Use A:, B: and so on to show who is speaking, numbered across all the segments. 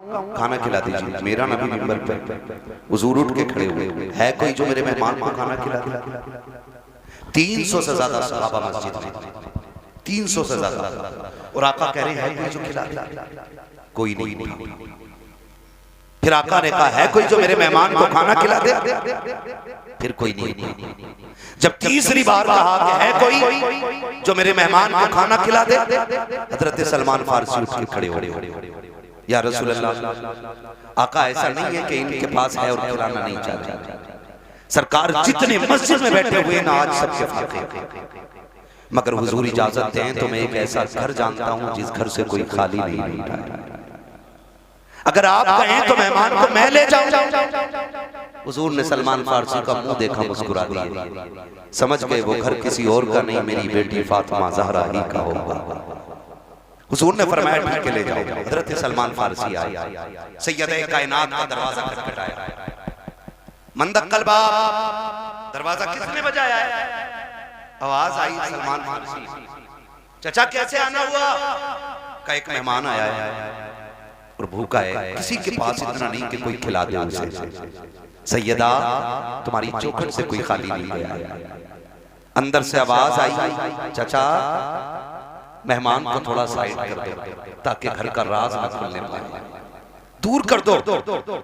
A: खाना खिला दीजिए। मेरा नबी मिंबर पे हुजूर उठ के खड़े हुए, है कोई जो मेरे मेहमान को खाना खिला दे? 300 से ज्यादा सहाबा मस्जिद में, 300 से ज्यादा, और आका कह रहे हैं कोई जो खिला दे? कोई नहीं। फिर आका ने कहा है कोई जो मेरे मेहमान को खाना खिला दे? फिर कोई नहीं। जब तीसरी बार कहा कि है कोई जो मेरे मेहमान को खाना खिला दे, हजरत सलमान फारसी उठ के खड़े हो, या रसूल अल्लाह, आका ऐसा नहीं है कि इनके पास है और खिलाना नहीं चाहते। सरकार जितने मस्जिद में बैठे हुए ना आज सबके फाके, मगर हुजूर इजाजत दें तो मैं एक ऐसा घर जानता हूं जिस घर से कोई खाली नहीं उठा। अगर आप कहें तो मेहमान को मैं ले जाऊं। हुजूर ने सलमान फारसी का मुंह देखा, मुस्कुरा दिया, समझ गए वो घर किसी और का नहीं, मेरी बेटी फातिमा ज़हरा ही का होगा। हुजूर ने फरमाया ठीक है ले जाओ। हजरत सलमान फारसी आए, सैयद कायनात का दरवाजा खटखटाया, मंदक्कल बाब, दरवाजा किसने बजाया? आवाज आई सलमान फारसी, चाचा कैसे आना हुआ? का एक मेहमान आया है और भूखा है, किसी के पास इतना नहीं कि कोई खिला दे उसे। सैयदा तुम्हारी चौखट से कोई खाली नहीं गया। अंदर से आवाज आई, चाचा मेहमान को थोड़ा साइड कर दो ताकि घर का राज न खुलने पाए, दूर कर दो।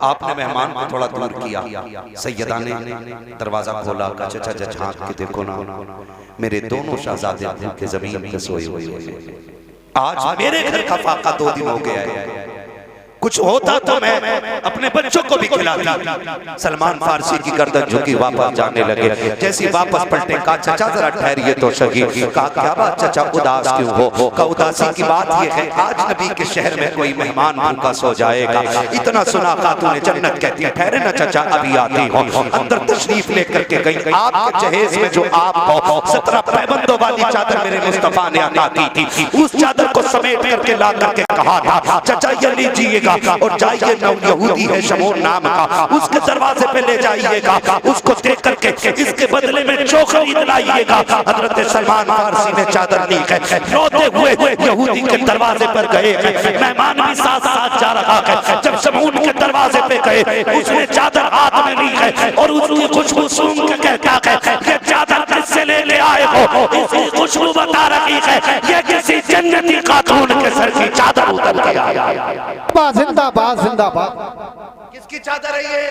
A: आपने मेहमान को थोड़ा दूर किया। सैयदा ने दरवाजा खोला, का चाचा झांक के देखो ना, मेरे दोनों शहजादे भूखे जमीन पे सोए हुए। आज मेरे घर का फाका 2 दिन हो गया है, कुछ होता तो मैं अपने बच्चों को भी खिलाता। सलमान फारसी की गर्दन झुकी, वापस जाने लगे। जैसी वापस पलटे, कहा चाचा जरा ठहरिए तो सही। कहा क्या बात चाचा उदास क्यों हो? का उदासी की बात ये है आज नबी के शहर में कोई मेहमान भूखा सो जाएगा। इतना सुना खातून जन्नत कहती है ठहरे ना चाचा अभी आती हो। अंदर तशरीफ लेकर के गई, आपके जहेज में जो आपको 17 पैबंदों वाली चादर मेरे मुस्तफा ने अता की थी, उस चादर को समेट करके ला करके कहा था चाचा ये लीजिएगा और जाइए, यहूदी है शमून नाम का, उसके दरवाजे पे ले जाइएगा, उसको देख करके इसके बदले में चोखरी दिलाइएगा। हजरत सलमान फारसी ने चादर ली है, रोते हुए यहूदी के दरवाजे पर गए। मेहमान भी साथ साथ जा रहा है। जब शमून के दरवाजे पे गए, उसने चादर हाथ में ली है और उसकी खुशबू सूंघ के कहता है ये चादर किससे ले आए हो? इसकी खुशबू बता रही है ये किसी जन्नती खातून के सर की चादर उतर गया।
B: जिंदाबाद जिंदाबाद।
A: किसकी चादर है ये?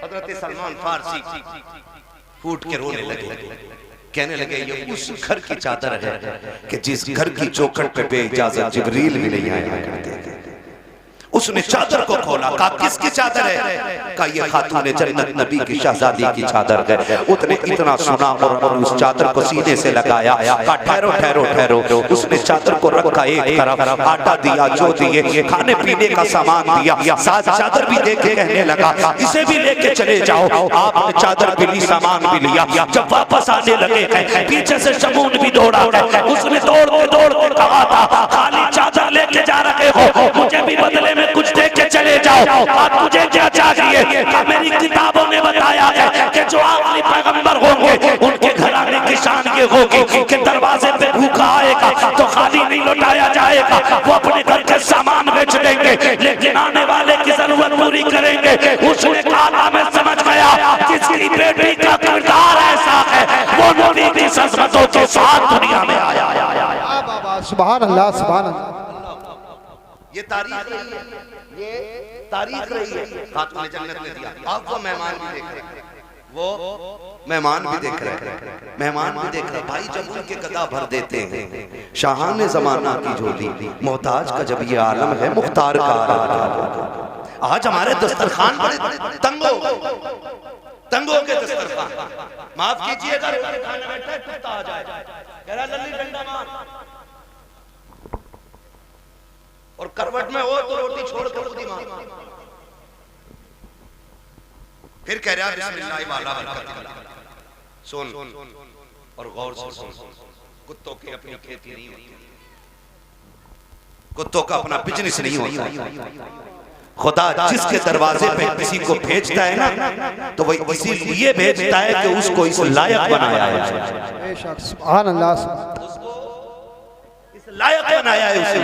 A: हजरत सलमान फारसी फूट के रोने लगे, कहने लगे ये उस घर की चादर है कि जिस घर की चौखट पे बेइजाजत जिब्रील भी नहीं आया करते थे। उसने चादर को खोला, कहा किसकी चादर है? कहा ये खातून जन्नत नबी की शहजादी की चादर है। उसने इतना सुना और उस चादर को सीने से लगाया। कहा ठहरो ठहरो ठहरो। उसने चादर को रखा एक तरफ, आटा दिया, जो दिए, खाने पीने का सामान दिया, साथ चादर भी दे के कहने लगा इसे भी लेके चले जाओ। आपने चादर भी ली, सामान भी लिया। जब वापस आने लगे पीछे से शमून भी दौड़ा। उसने दौड़ के कहा था खाली चादर लेके जा रहे हो, मुझे भी बदले कुछ देख के चले जाओ। आप मुझे क्या चाहिए? मेरी किताबों में बताया है कि जो आखिरी पैगंबर होंगे उनके घराने की शान ये होगी कि दरवाजे पे भूखा आएगा तो खाली नहीं लौटाया जाएगा, वो अपने घर के सामान बेच देंगे लेकिन आने वाले की जरूरत पूरी करेंगे। उसने कहा मैं समझ गया जिसकी बेटी का किरदार ऐसा है वो नबी की सजमतों के साथ दुनिया में आया।
B: सुभान अल्लाह सुभान अल्लाह।
A: ये तारीख रही है, ये तारीख रही है। खातून जन्नत ने दिया। आप वो मेहमान भी देख रहे हैं, वो मेहमान भी देख रहे हैं, मेहमान भी देख रहे हैं। भाई जब उनके गदा भर देते हैं शाहान जमाना की झोली, मोहताज का जब ये आलम है मुख्तार का। आज हमारे दस्तरखान बड़े तंगों के दस्तरखान, माफ कीजिएगा खाना बैठा है कुत्ता आ जाए कह रहा लल्ली डंडा मार, और करवट में हो तो रोटी छोड़ कर खुद ही मार। फिर कह रहा बिस्मिल्लाह वाला बरकत। सुन और गौर से सुन, कुत्तों की अपनी खेती नहीं होती, कुत्तों का अपना बिजनेस नहीं होता। खुदा जिसके दरवाजे पे किसी को भेजता है ना तो वही इसीलिए भेजता है कि उसको इस लायक बनाया है।
B: सुभान अल्लाह,
A: लायक बनाया है उसे,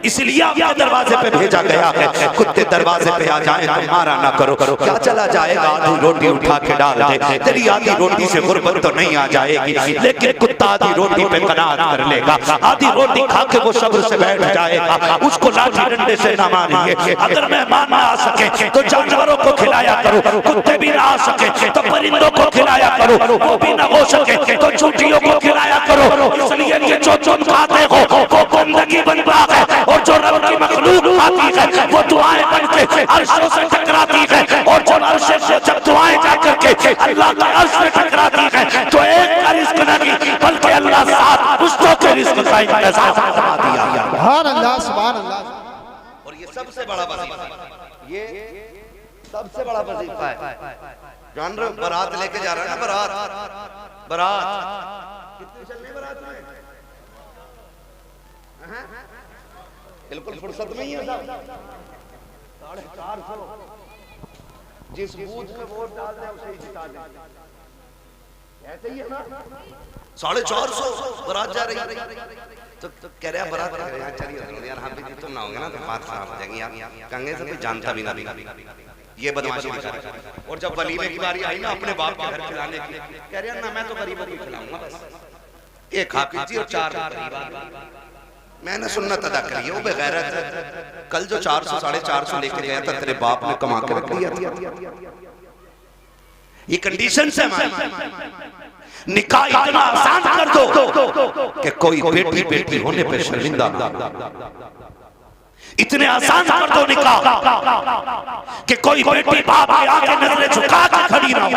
A: इसलिए आपके दरवाजे पे भेजा गया है। कुत्ते दरवाजे पे आ जाए तो मारा ना करो। क्या चला जाएगा, आधी रोटी उठा के डाल दे, तेरी आधी रोटी से गुर्बत तो नहीं आ जाएगी, लेकिन कुत्ता आधी रोटी पे कनात कर लेगा। आधी रोटी खा के वो सब्र से बैठ जाएगा, उसको लाठी डंडे से ना मारेंगे। अगर मेहमान ना आ सके तो जानवरों को खिलाया करो, कुत्ते भी ना आ सके तो परिंदों को खिलाया करो, वो भी ना हो सके तो चूंटियों को खिलाया करो। इसलिए कि जो तुम खाते हो वो गंदगी बनता है, और जो रब की मखलूक आती है वो दुआएं बनके अर्शों से टकराती है, और जब अर्श से जब दुआएं जाकर के अल्लाह के अर्श से टकराती है तो एक का रिज़्क नहीं बल्कि अल्लाह साथ पुश्तों के रिज़्क का इंतज़ाम फरमा दिया।
B: सुभान अल्लाह, सुभान अल्लाह।
A: और ये सबसे बड़ा वजीफा, ये सबसे बड़ा वजीफा है। जान रहे हो, बारात लेके जा रहा है ना, बारात कितने चलने बारात में, बिल्कुल फुर्सत नहीं है साहब। 450 जिस बूथ में वोट डाल दे उसे जिता दे, ऐसे ही है ना। 450 बारात जा रही है, तो कह रहे हैं बारात यार चलिए यार, हम भी तुम ना होंगे ना तो बात खराब हो जाएगी यार, कंगे से कोई जानता भी ना, ये बदमाशी कर रहा है। और जब वलीमे की बारी आई ना अपने बाप के घर खिलाने की, कह रहे हैं ना मैं तो गरीबों को खिलाऊंगा बस, एक खा पीजिए और 4 मैंने सुन्नत अदा करी है। वो बेगैरत है, कल जो 400 450 लेके गया था तेरे बाप ने कमा के रख लिया था। ये कंडीशन से निकाह इतना आसान कर दो कि कोई बेटी बेटी होने पे शर्मिंदा ना, इतने आसान कर दो निकाह कि कोई बेटी बाप के आगे नजरें झुका के खड़ी ना हो।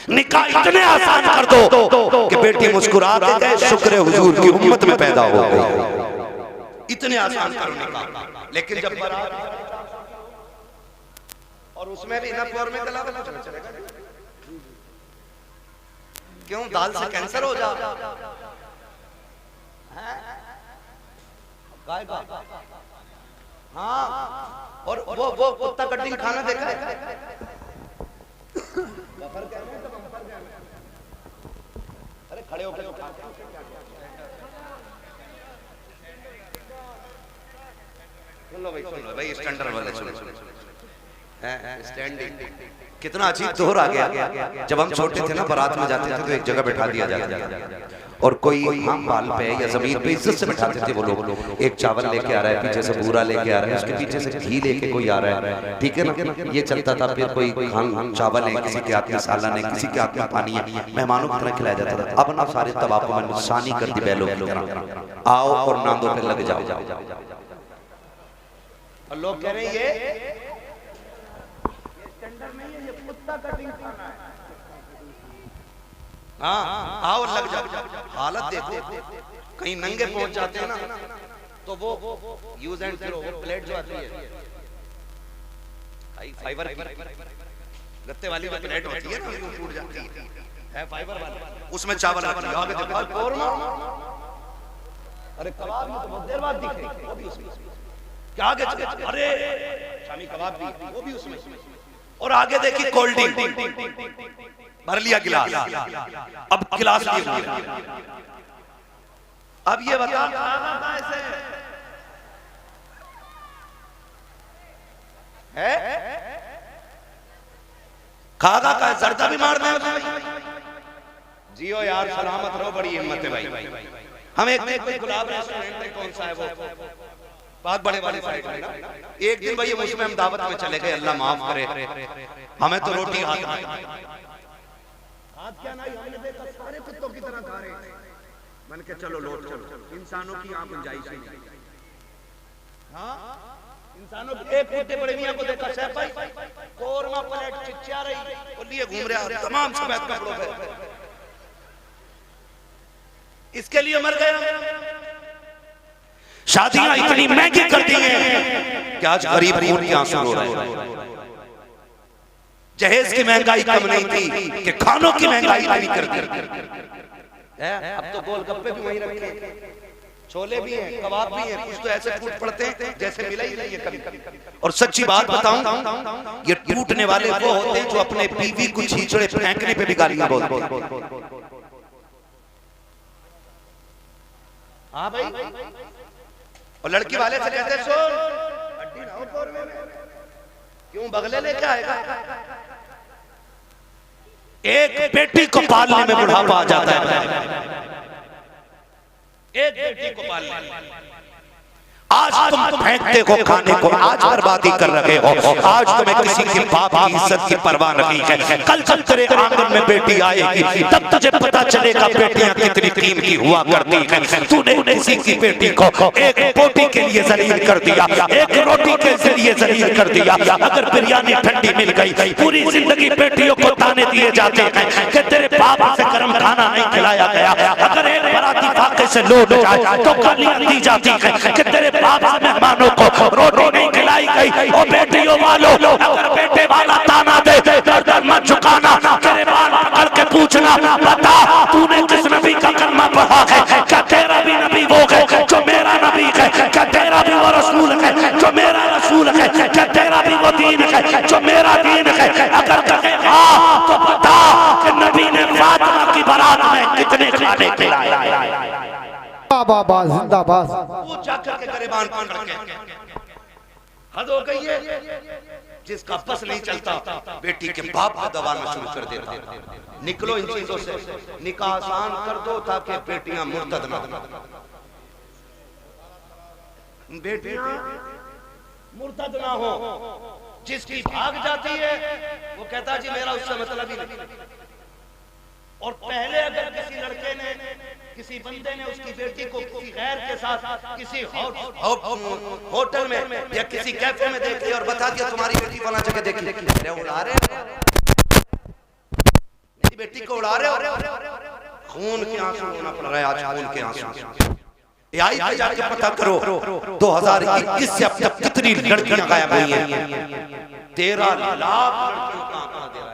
A: निकाह इतने आसान कर दो कि बेटी मुस्कुरा के कहे शुक्र है हुजूर की उम्मत में पैदा हो गई। इतने आसान करो निकाह। लेकिन जब बारात और उसमें भी ना प्योर में गला वाला चलेगा, क्यों दाल से कैंसर हो जा, हाँ। और वो कुत्ता कटिंग खाना देखा है, अरे खड़े होकर सुन लो भाई स्टैंडर्ड वाले सुनो, स्टैंडिंग कितना अजीब दोहर आ गया। जब हम छोटे थे ना बारात में जाते थे तो एक जगह बैठा दिया जाता और कोई हम बाल पे या जमीन पे इज्जत से बैठाते थे वो लोग। एक चावल लेके आ रहा है, पीछे से बूरा लेके आ रहा है, उसके पीछे से घी लेके कोई आ रहा है, ठीक है ना, ये चलता था। फिर कोई चावल है, किसी के हाथ में सालन है, किसी के हाथ में पानी है, मेहमानों की तरह खिलाया जाता था। अब ना सारे तबाको में नुकसानी कर दी बैलों की तरह, आओ और नांदों पे लग जाओ। और लोग कह रहे हैं ये स्टैंडर्ड नहीं है, ये कुत्ता कटिंग खाना है। हाँ आओ लग जाओ। हालत देखो, कहीं नंगे पहुंच जाते हैं ना तो वो यूज एंड थ्रो प्लेट जो आती है फाइबर गत्ते वाली जो प्लेट होती है ना, वो टूट जाती है फाइबर वाली, उसमें चावल आती है। आगे देखो कोरमा, अरे कबाब में तो बहुत देर बाद दिखे, वो भी उसमें। क्या आगे अरे शामी कबाब भी, वो भी उसमें। और आगे देखिए कोल्ड ड्रिंक भर लिया गिलास, अब गिलास लिए। अब ये बता ऐसे है, खागा का जर्दा भी मार दे। जियो यार, सलामत रहो, बड़ी हिम्मत है भाई। हम एक गुलाब रेस्टोरेंट है, कौन सा है वो, बहुत बड़े वाले साइड में ना। एक दिन भाई उसमें हम दावत में चले गए, अल्लाह माफ करे, हमें तो रोटी हाथ क्या नहीं, हमने देखा सारे कुत्तों की तरह खा रहे हैं। मैंने कहा चलो लौट चलो, इंसानों की यहाँ गुंजाइश नहीं। हाँ इंसानों की। एक कुत्ते बड़े मियां को देखा सैफ भाई कोरमा प्लेट चिच्चा रही और लिए घूम रहा तमाम सफेद कपड़ों पे, इसके लिए मर गया। शादियां इतनी महंगी कर दी हैं कि आज गरीब खून के आंसू रो रहे हैं। जहेज की महंगाई कम नहीं थी कि खानों की महंगाई इतनी कर दी। अब तो गोलगप्पे भी वहीं रखे, छोले भी हैं, कबाब भी हैं, कुछ तो ऐसे टूट पड़ते हैं जैसे मिला ही नहीं है कभी। और सच्ची बात बताऊं, ये टूटने वाले वो होते हैं जो अपने बीवी को छींचड़े फेंकने पे भी गालियां बोलते हैं। हाँ भाई, और लड़की वाले से कहते सुन हड्डी ना हो कौरवे में, क्यों बगले लेके आएगा। एक बेटी को पालने में बुढ़ापा आ जाता है, एक बेटी को पालने। आज तुम फेंकते हो खाने को, आज बर्बादी कर रहे हो, आज तुम्हें किसी के बाप की इज्जत की परवाह नहीं है। कल जब तेरे आंगन में बेटी आएगी तब तुझे पता चलेगा बेटियां कितनी कीमती हुआ करती हैं। तूने किसी की बेटी को एक बोटी के लिए जलील कर दिया, एक रोटी के जरिए जलील कर दिया। अगर बिरयानी ठंडी मिल गई, पूरी जिंदगी बेटियों को ताने दिए जाते हैं कि तेरे बाप से गर्म खाना नहीं खिलाया गया। अगर एक बराती फाके से लौट जाए तो गालियां दी जाती हैं कि तेरे बाप से मेहमानों को रोटी नहीं खिलाई गई। और बेटियों वालों, अगर बेटे वाला ताना दे गर्दन मत झुकाना, तेरे बाल पकड़ के पूछना, बता तूने किस नबी का कलमा पढ़ा है? क्या तेरा भी नबी वो है जो मेरा नबी है? क्या तेरा भी वो रसूल है जो मेरा रसूल है? क्या तेरा भी वो दीन है जो मेरा दीन है? अगर कहे हाँ तो बता कि नबी ने फातिमा की बारात में कितने खाने खिलाए।
B: बाबा जिंदाबाद।
A: वो जाकर के गरेबान पकड़ के हद हो गई है। जिसका बस नहीं चलता बेटी के बाप को दबाना शुरू कर देता। निकलो इन चीजों से, निकाह आसान कर दो ताकि बेटियां मुर्तद ना हो। बेटियां मुर्तद ना हो। जिसकी भाग जाती है वो कहता जी मेरा उससे मतलब ही नहीं। और पहले अगर किसी लड़के ने, किसी बंदे ने उसकी बेटी को किसी गैर के साथ किसी होटल में या किसी कैफे में देख लिया और बता दिया तुम्हारी बेटी फला जगह देखी, उड़ा रहे हो, मेरी बेटी को उड़ा रहे हो, खून के आंसू होना पड़ रहा है आज, खून के आंसू। आई पे जाके पता करो 2021 से अब तक कितनी लड़कियां गायब हुई हैं। 13 लाख लड़कियों का आंकड़ा दे रहा है।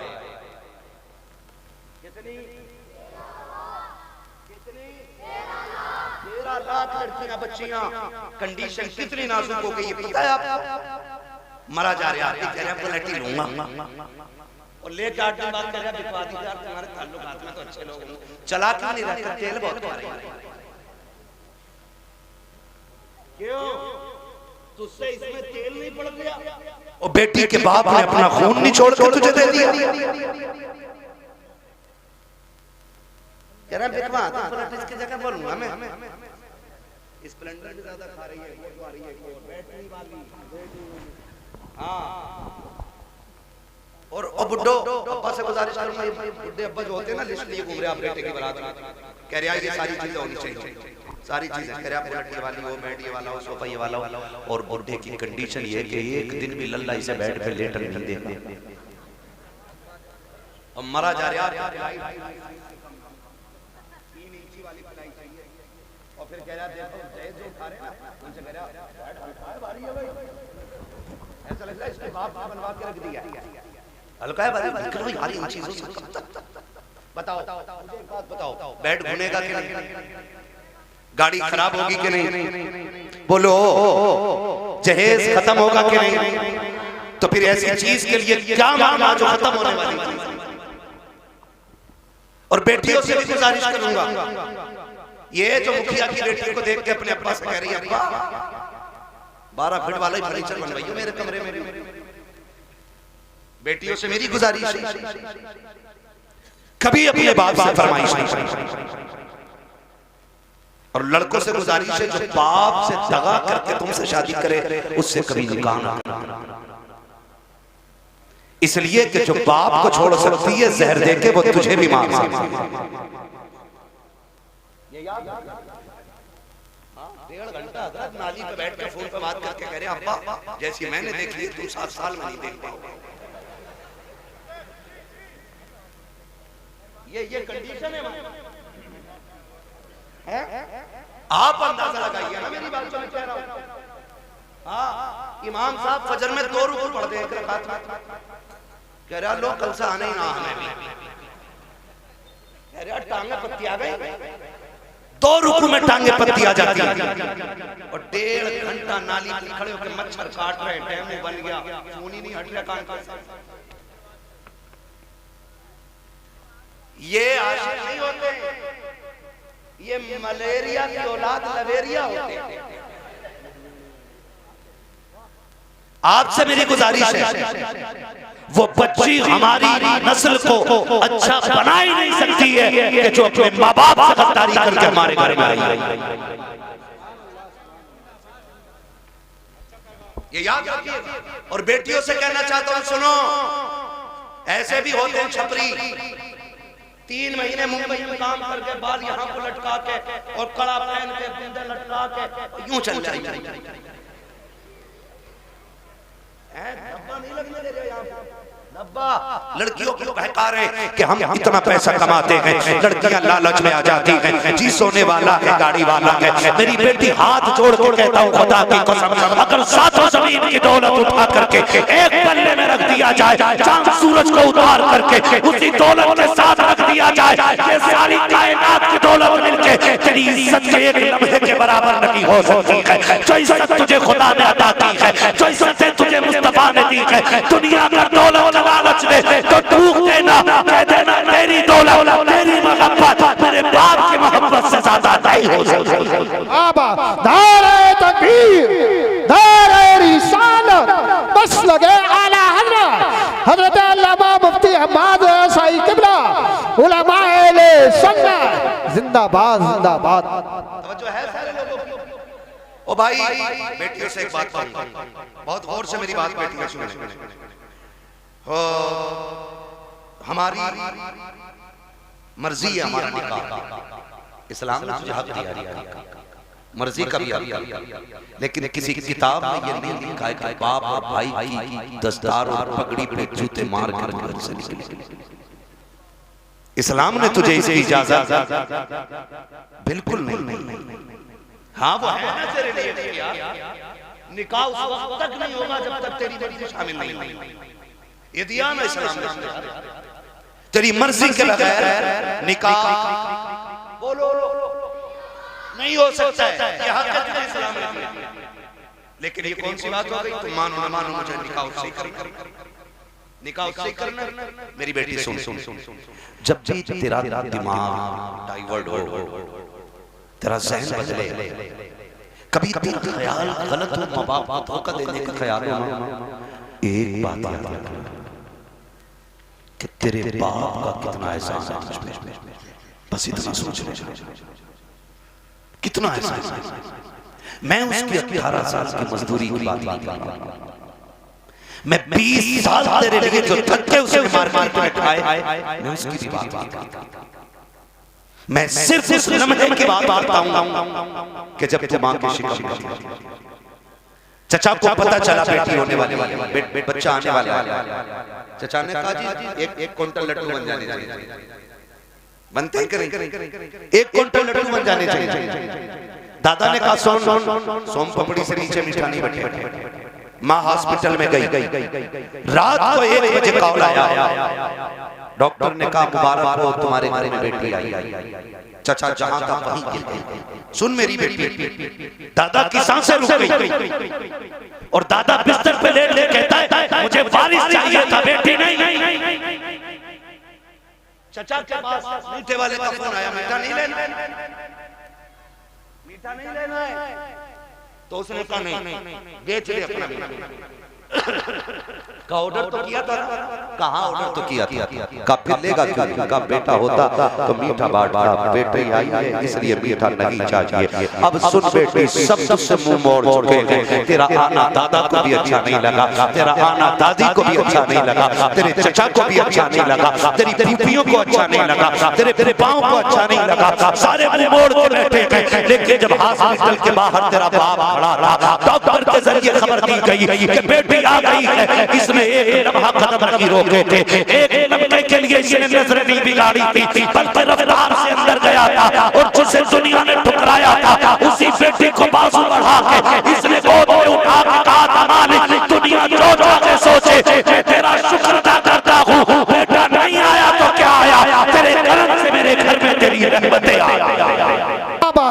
A: लाख लड़कियां बच्चियां, कंडीशन कितनी नाजुक हो गई है पता है आपको? मरा जा रहा है, कह रहे हैं पलटी लूंगा और लेके 8 दिन बाद कह रहा है बिकवा दी यार तुम्हारे ताल्लुकात में तो अच्छे लोग हैं। चला क्यों नहीं रहता? तेल बहुत खा रहे हैं। क्यों? तुझसे इसमें तेल नहीं पड़ गया? और बेटी के बाप ने अपना खून निचोड़ के तुझे दे दिया। कह रहा बिकवा तो पलट इसकी जगह बोलूंगा मैं। स्प्लेंडर भी ज्यादा खा रही है, बैटरी वाली। हाँ, और बुड्ढो अब्बा से गुजारिश करूंगा, ये बुड्ढे अब्बा जो होते हैं ना लिस्ट लिए घूम रहे आप बेटे की बारात में, कह रहे ये सारी चीजें होनी चाहिए, सारी चीजें कह रहे आप बैटरी वाली हो, बेड ये वाला हो, सोफा ये वाला हो। और बुड्ढे की कंडीशन ये कि एक दिन भी लल्ला इसे बेड पे लेटर नहीं देगा और मरा जा रहा। और फिर कह रहा देखो जय जो खा रहे हैं उनसे कह रहा बैठ हल्का है भारी है भाई, ऐसा लगता है इसके बाप ने बनवा के रख दिया। हल्का है भारी, करो यार इन चीजों से बताओ, मुझे एक बात बताओ, बेड घुनेगा कि नहीं? गाड़ी खराब होगी कि नहीं? बोलो, जहेज खत्म होगा कि नहीं? तो फिर ऐसी चीज के लिए क्या मांगना जो खत्म होने वाली चीज। और बेटियों से भी गुजारिश करूंगा, ये जो मुखिया की बेटी को देख के अपने अब्बा से कह रही है अब्बा 12 फीट वाला ही फर्नीचर बनवाइए मेरे कमरे में। बेटियों से मेरी गुजारिश है, कभी अपने बाप से फरमाइश नहीं। और लड़कों से गुजारिश है जो बाप से दगा करके तुमसे शादी करे उससे कभी निकाह ना करना। इसलिए कि जो बाप को छोड़ सकती है जहर दे के वो तुझे भी मार सकती है। हाँ, 1.5 घंटा हजरत नाली पे बैठ के फोन पे बात करके कह रहे अब्बा जैसी मैंने देखी है तुम 7 साल में नहीं देख पाओगे। ये कंडीशन है। आप अंदाजा लगाइए ना मेरी बात जो मैं कह रहा हूं। हाँ, इमाम साहब फजर में 2 रुकू पढ़ दे, कह रहा लोग कल से आने ही ना, हमें भी कह रहा टांगे पत्ती आ गई, 2 रुकू में टांगे पत्ती आ जाती है। और 1.5 घंटा नाली पे खड़े होकर मच्छर काट रहे हैं, डैम बन गया, खून ही नहीं हट रहा कान का। ये आशिक नहीं होते, ये मलेरिया की औलाद लवेरिया होते हैं। आपसे मेरी गुजारिश है, वो बच्ची हमारी नस्ल को अच्छा बना ही नहीं सकती है कि जो अपने माँ बाप से गद्दारी करके हमारे घर में आई। ये याद रखिए। और बेटियों से कहना चाहता हूं, सुनो, ऐसे भी होते हैं छपरी, 3 महीने मुंबई में काम करके बाल यहाँ को लटका के और कड़ा पहन के बिंदे लटका के यूं चल जाएंगे। डब्बा नहीं लगने दे रहे यहाँ, डब्बा लड़कियों को बहका रहे हैं कि हम इतना पैसा कमाते हैं, लड़कियां लालच में आ जाती हैं, जी सोने वाला है, गाड़ी वाला है। मेरी बेटी हाथ जोड़ के कहता हूँ, खुदा की कसम, अगर सातों जमीन की दौलत उठा करके एक पल्ले में रख दिया जाए, चांद सूरज को उतार करके उसी दौलत के साथ रख दिया जाए, ये सारी कायनात की दौलत मिलके तेरी इज्जत के एक लम्हे के बराबर नहीं हो सकती है। जो इज्जत तुझे खुदा ने अता की है, जो इज्जत तुझे मुस्तफा ने दी है, दुनिया का दौलत लालच दे तो टूक देना, कह देना तेरी दौलत, तेरी मोहब्बत मेरे बाप की मोहब्बत से ज्यादा नहीं हो सकती।
B: आबा नारे तकबीर, नारे रिसालत, बस लगे आला हज़रत अल्लामा मुफ्ती अहमद साई किबला उलमाए ले सुन्नत जिंदाबाद जिंदाबाद।
A: तवज्जो है सारे लोगों की। ओ भाई, बेटियों से एक बात कहूंगा, बहुत गौर से मेरी बात बेटियां सुने। हमारी मर्जी है, हमारा निकाह इस्लाम ने तुझे हक दिया, मर्जी का भी हक, लेकिन किसी किताब में ये नहीं लिखा है कि बाप और भाई की दस्तार और पगड़ी पे जूते मार कर घर से निकले। इस्लाम ने तुझे इसकी इजाजत बिल्कुल नहीं। हाँ वो है ना तेरे लिए, निकाह उस वक्त तक नहीं होगा जब तक तेरी मर्जी शामिल नहीं होगी। ये दिया ना इस्लाम ने, तेरी मर्जी के बगैर निकाह बोलो नहीं हो सकता है, ये हक है इस्लाम ने। लेकिन ये कौन सी बात हो गई, तुम मानो ना मानो, मुझे निकाह उससे करना, निकाह उससे करना। मेरी बेटी सुन, जब भी तेरा दिमाग डाइवर्ट हो, तेरा ज़हन बदले, कभी तेरा ख्याल गलत हो, माँ बाप को धोखा देने का ख्याल हो, एक बात याद रखना कि तेरे बाप का कितना एहसान है तुझ पे, बस इतना सोच ले, कितना एहसान है। मैं उसकी 18 साल की मजदूरी की बात नहीं कर रहा, मैं 20 साल तेरे लिए जो धक्के उसे मार मार के खाए, मैं उसकी भी बात नहीं करता। मैं सिर्फ उस लम्हे की बात करता हूं कि जब तुम मां की शिकम, चचा को पता चला बेटी होने वाली, बच्चा आने वाला, चचा ने कहा जी एक क्विंटल लड्डू बन जाने चाहिए, बनते ही करें, 1 क्विंटल लड्डू बन जाने चाहिए। दादा ने कहा सोम पपड़ी से नीचे मीठा नहीं बैठे। माँ हॉस्पिटल में गई, रात को 1 बजे कॉल आया, डॉक्टर ने कहा मुबारक हो, तुम्हारे घर में बेटी आई। चचा जहां था वहीं गिर गए। सुन मेरी बेटी, दादा की सांसें रुक गई और दादा बिस्तर पे लेट के कहता है मुझे वारिस चाहिए था, बेटी नहीं। चचा के पास मीठे वाले का फोन आया, मीठा नहीं लेना, मीठा नहीं लेना है। तो उसने कहा नहीं, बेच ले अपना मीठा। का ऑर्डर तो किया था, कहाँ ऑर्डर तो किया था, का फिर लेगा क्यों, का बेटा होता तो मीठा बांटता, बेटे आई है इसलिए मीठा नहीं चाहिए। अब सुन बेटी, सब से मुंह मोड़ चुके हैं, तेरा आना दादा को भी अच्छा नहीं लगा, तेरा आना दादी को भी अच्छा नहीं लगा, तेरे चचा को भी अच्छा नहीं लगा, तेरी फूफियों को अच्छा नहीं लगा, तेरे पाँव को अच्छा नहीं लगा, सारे मुंह मोड़ के बैठे हैं। लेकिन जब हॉस्पिटल के बाहर तेरा बाप खड़ा रहा, डॉक्टर के जरिए खबर दी गई कि बेटी आ गई है, इसमें एक लम्हा कदम नहीं रोके थे, एक लम्हे के लिए इसने नजर नहीं बिगाड़ी थी, बल्कि रफ्तार से अंदर गया था और जिसे दुनिया ने ठुकराया था, उसी बेटी को बाजू बढ़ा के इसने गोद में उठा के कहा था मालिक दुनिया जो चाहे सोचे, मैं तेरा शुक्र अदा करता हूँ, बेटा नहीं आया तो क्या आया, तेरे करम से मेरे घर में तेरी रहमतें आ गई।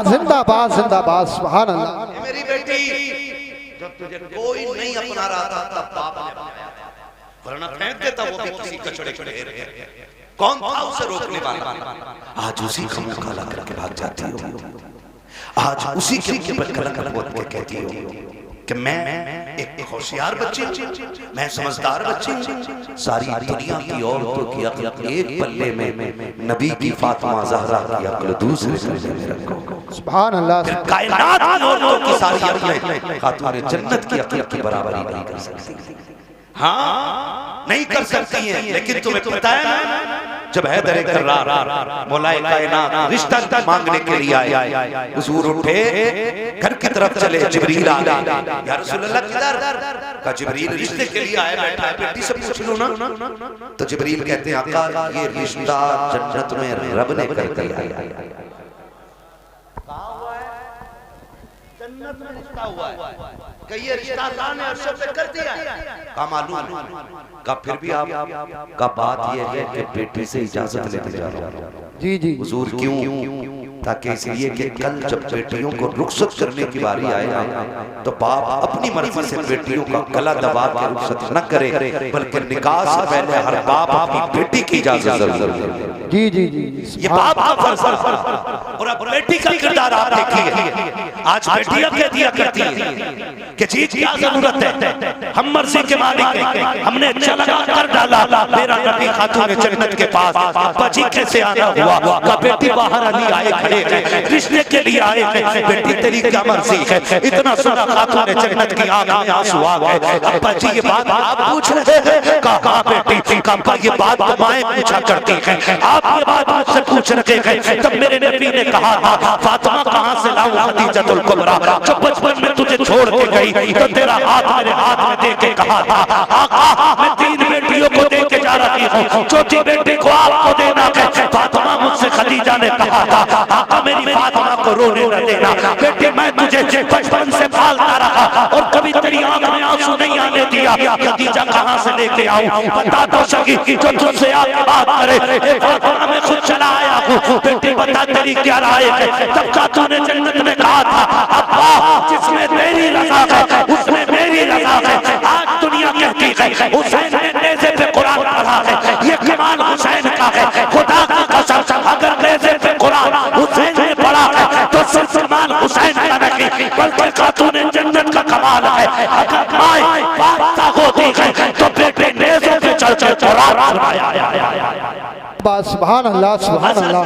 B: जिंदाबाद जिंदाबाद, सुभान अल्लाह।
A: मेरी बेटी, जब तुझे कोई नहीं अपना रहा था तब बाप ने, वरना फेंक देता वो भी किसी कचड़े के ढेर में। कौन था उसे रोकने वाला? आज उसी का मुंह काला करके भाग जाती हो, आज उसी के ऊपर कलंक बोल के कहती हो कि मैं एक होशियार बच्ची, मैं समझदार बच्ची, सारी दुनिया की औरतों की अक्ल एक पल्ले में, नबी की फातिमा ज़हरा की अक्ल दूसरे पल्ले में रखो।
B: सुभान अल्लाह।
A: कायनात की औरतों की सारी अक्लें खातून जन्नत की अक्ल की बराबरी नहीं कर सकती। हाँ, नहीं कर सकती हैं, लेकिन तुम्हें पता है जब हैदर कर्रार मौलाए कायनात रिश्ता मांगने के लिए आए, हुजूर उठे, घर की तरफ चले, जिब्रील आ गए। या रसूल अल्लाह किधर? का जिब्रील रिश्ते के लिए आया बैठा है, बेटी से पूछ लो ना। तो जिब्रील कहते हैं आका ये रिश्ता जन्नत में रब ने कर दिया है। जन्नत में रिश्ता हुआ है, कि ये रिश्ता अल्लाह ने अर्श पे कर दिया है। का मालूम का फिर भी आप का बात ये है कि बेटी से इजाजत लेते जा रहे हो।
B: जी जी
A: हुजूर क्यों? ताकि इसलिए कि कल जब बेटियों को रुखसत करने की बारी आए तो बाप अपनी मर्जी से बेटियों का गला दबा के रुखसत न करे, बल्कि निकाह से पहले हर बाप अपनी बेटी की इजाजत जरूर ले।
B: जी जी जी
A: ये बाप का फर्ज है। और अब बेटी का किरदार आप देखिए, आज बेटियां कह दिया करती हैं कि जी क्या जरूरत है, हम मर्जी के मालिक हैं, हमने चला कर डाला मेरा नबी खातून जन्नत के पास, बची कैसे आना हुआ? का बेटी बाहर अली आए खड़े हैं, रिश्ते के लिए आए हैं, बेटी तेरी क्या मर्जी है? इतना सुना खातून जन्नत की आंख में आंसू आ गए। अब्बा जी ये बात आप पूछ रहे हैं? कहा बेटी का ये बात माएं पूछा करती हैं, आप ये बात मुझसे पूछ रहे हैं। तब मेरे नबी ने कहा था फातिमा कहां से लाऊं खदीजतुल कुबरा, जो बचपन में तुझे छोड़ के गई तो तेरा हाथ मेरे हाथ में दे के कहा था आका मैं 3 बेटियों को दे के जा रही हूं, चौथी बेटी को आपको देना है। फातिमा मुझसे खदीजा ने कहा था आका मेरी फातिमा को रोने न देना, बेटी मैं तुझे बचपन से पालता रहा और कभी तेरी आंख में आंसू नहीं आने दिया। खदीजा कहां से लेके आऊं? बता तो सकी जो तुझसे आके बात करे। फातिमा मैं खुद चला आया हूं, बेटी बता तेरी क्या राय है? तब खातून जन्नत ने कहा था अब्बा जिसमें तेरी रज़ा है उसमें मेरी रज़ा है। आज दुनिया कहती है हुसैन ने नेज़े पे कुरान पढ़ा है, ये कमाल हुसैन का है। खुदा की कसम अगर नेज़े पे कुरान हुसैन ने पढ़ा है तो सिर्फ कमाल हुसैन का नहीं बल्कि खातून जन्नत का कमाल है। अगर माए बादशाह होती है तो बेटे नेज़े पे चढ़ चढ़ कुरान पढ़ाया।
B: सुभान अल्लाह सुभान अल्लाह।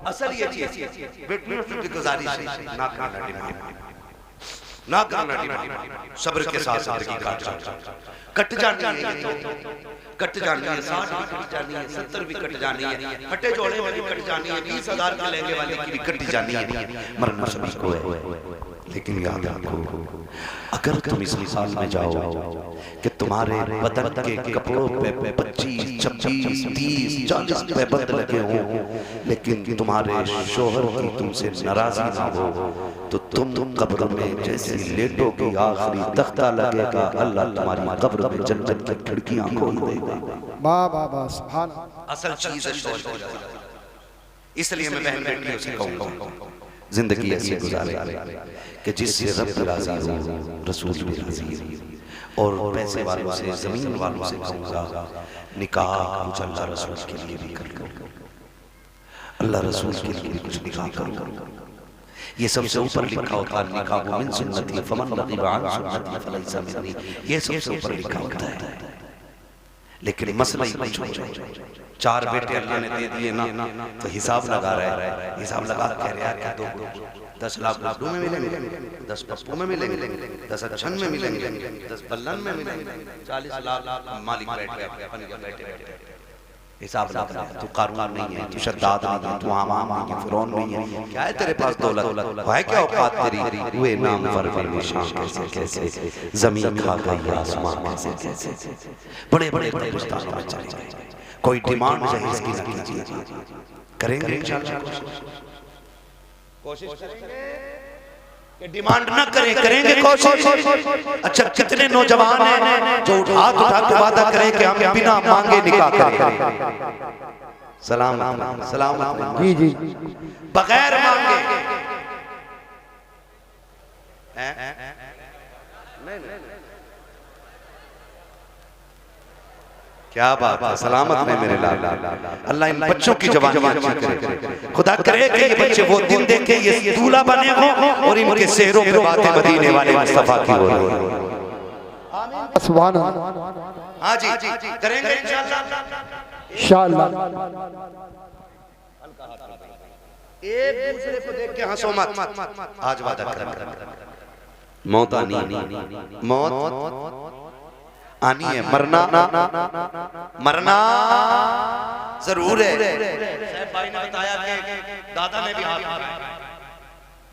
A: असल ये चीज बेटियों से गुजारिश ना करना डिमांड, ना करना डिमांड, सब्र के साथ जिंदगी कट जानी है, कट जानी है, 60 भी कट जानी है, 70 भी कट जानी है, फटे जोड़े वाली कट जानी है, 20,000 के लहंगे वाले की भी कट जानी है। मरना सभी को है, लेकिन याद रखो अगर तुम इस मिसाल में जाओ कि तुम्हारे बदन के कपड़ों पे 25, 26, 30, 40 पैबंद लगे हों, लेकिन तुम्हारे शोहर की तुमसे नाराजगी ना हो तो तुम कब्र में जैसे लेटोगे आखिरी तख्ता लगेगा, अल्लाह तुम्हारी कब्र में जन्नत की खिड़कियां खोल देगा।
B: वाह वाह वाह सुभान।
A: असल चीज है शोहर, इसलिए मैं बहन बेटियों से कहूंगा जिंदगी ऐसी गुजारे कि जिससे रब राजी हो, रसूल भी राजी हो। और पैसे वालों से, जमीन वालों से कहूंगा निकाह कुछ अल्लाह रसूल के लिए भी कर लो, अल्लाह रसूल के लिए भी कुछ निकाह करो। ये सबसे ऊपर लिखा होता है निकाह मिन सुन्नती फमन रग़िबा अन सुन्नती फलैसा मिन्नी, ये सबसे ऊपर लिखा होता है। लेकिन मसला ही कुछ हो जाए, 4 बेटे अल्लाह ने दे दिए ना तो हिसाब लगा रहा है, हिसाब लगा कह रहा है क्या 10 लाख गुड्डू में मिलेंगे, 10 पप्पू में मिलेंगे, 10 अच्छन में मिलेंगे, 10 बल्लन में मिलेंगे, 40 लाख मालिक बैठ गया अपन के बैठे बैठे हिसाब लगा। तू कारून नहीं है, तू शद्दाद नहीं है, तू हामान नहीं है, फिरौन नहीं है, क्या है तेरे पास दौलत है? क्या औकात तेरी? हुए नाम पर निशान कैसे कैसे जमीन खा गई आसमान कैसे कैसे बड़े बड़े हिंदुस्तानों में चले गए। कोई डिमांड जहेज की नहीं कीजिए, करेंगे इंशाअल्लाह कोशिश करेंगे कि डिमांड ना करें, करेंगे कोशिश। अच्छा कितने नौजवान हैं जो हाथ उठा के वादा करें कि हम बिना मांगे निकाह करेंगे। सलाम सलाम
B: जी जी
A: बगैर मांगे नहीं क्या बात है, सलामत है मेरे लाल। अल्लाह इन बच्चों की जवानी अच्छी करे, खुदा करे कि ये बच्चे वो दिन देखे ये दूल्हा बने हो और इनके सेहरों पे बातें मदीने वाले मुस्तफा की हो।
B: सुभान अल्लाह।
A: हाँ जी करेंगे
B: इंशाअल्लाह।
A: एक दूसरे को देख के हंसो मत, आज वादा कर मौत आनी, मौत आनी है, मरना जरूर है। साहब भाई ने बताया कि दादा ने भी हाथ उठाया,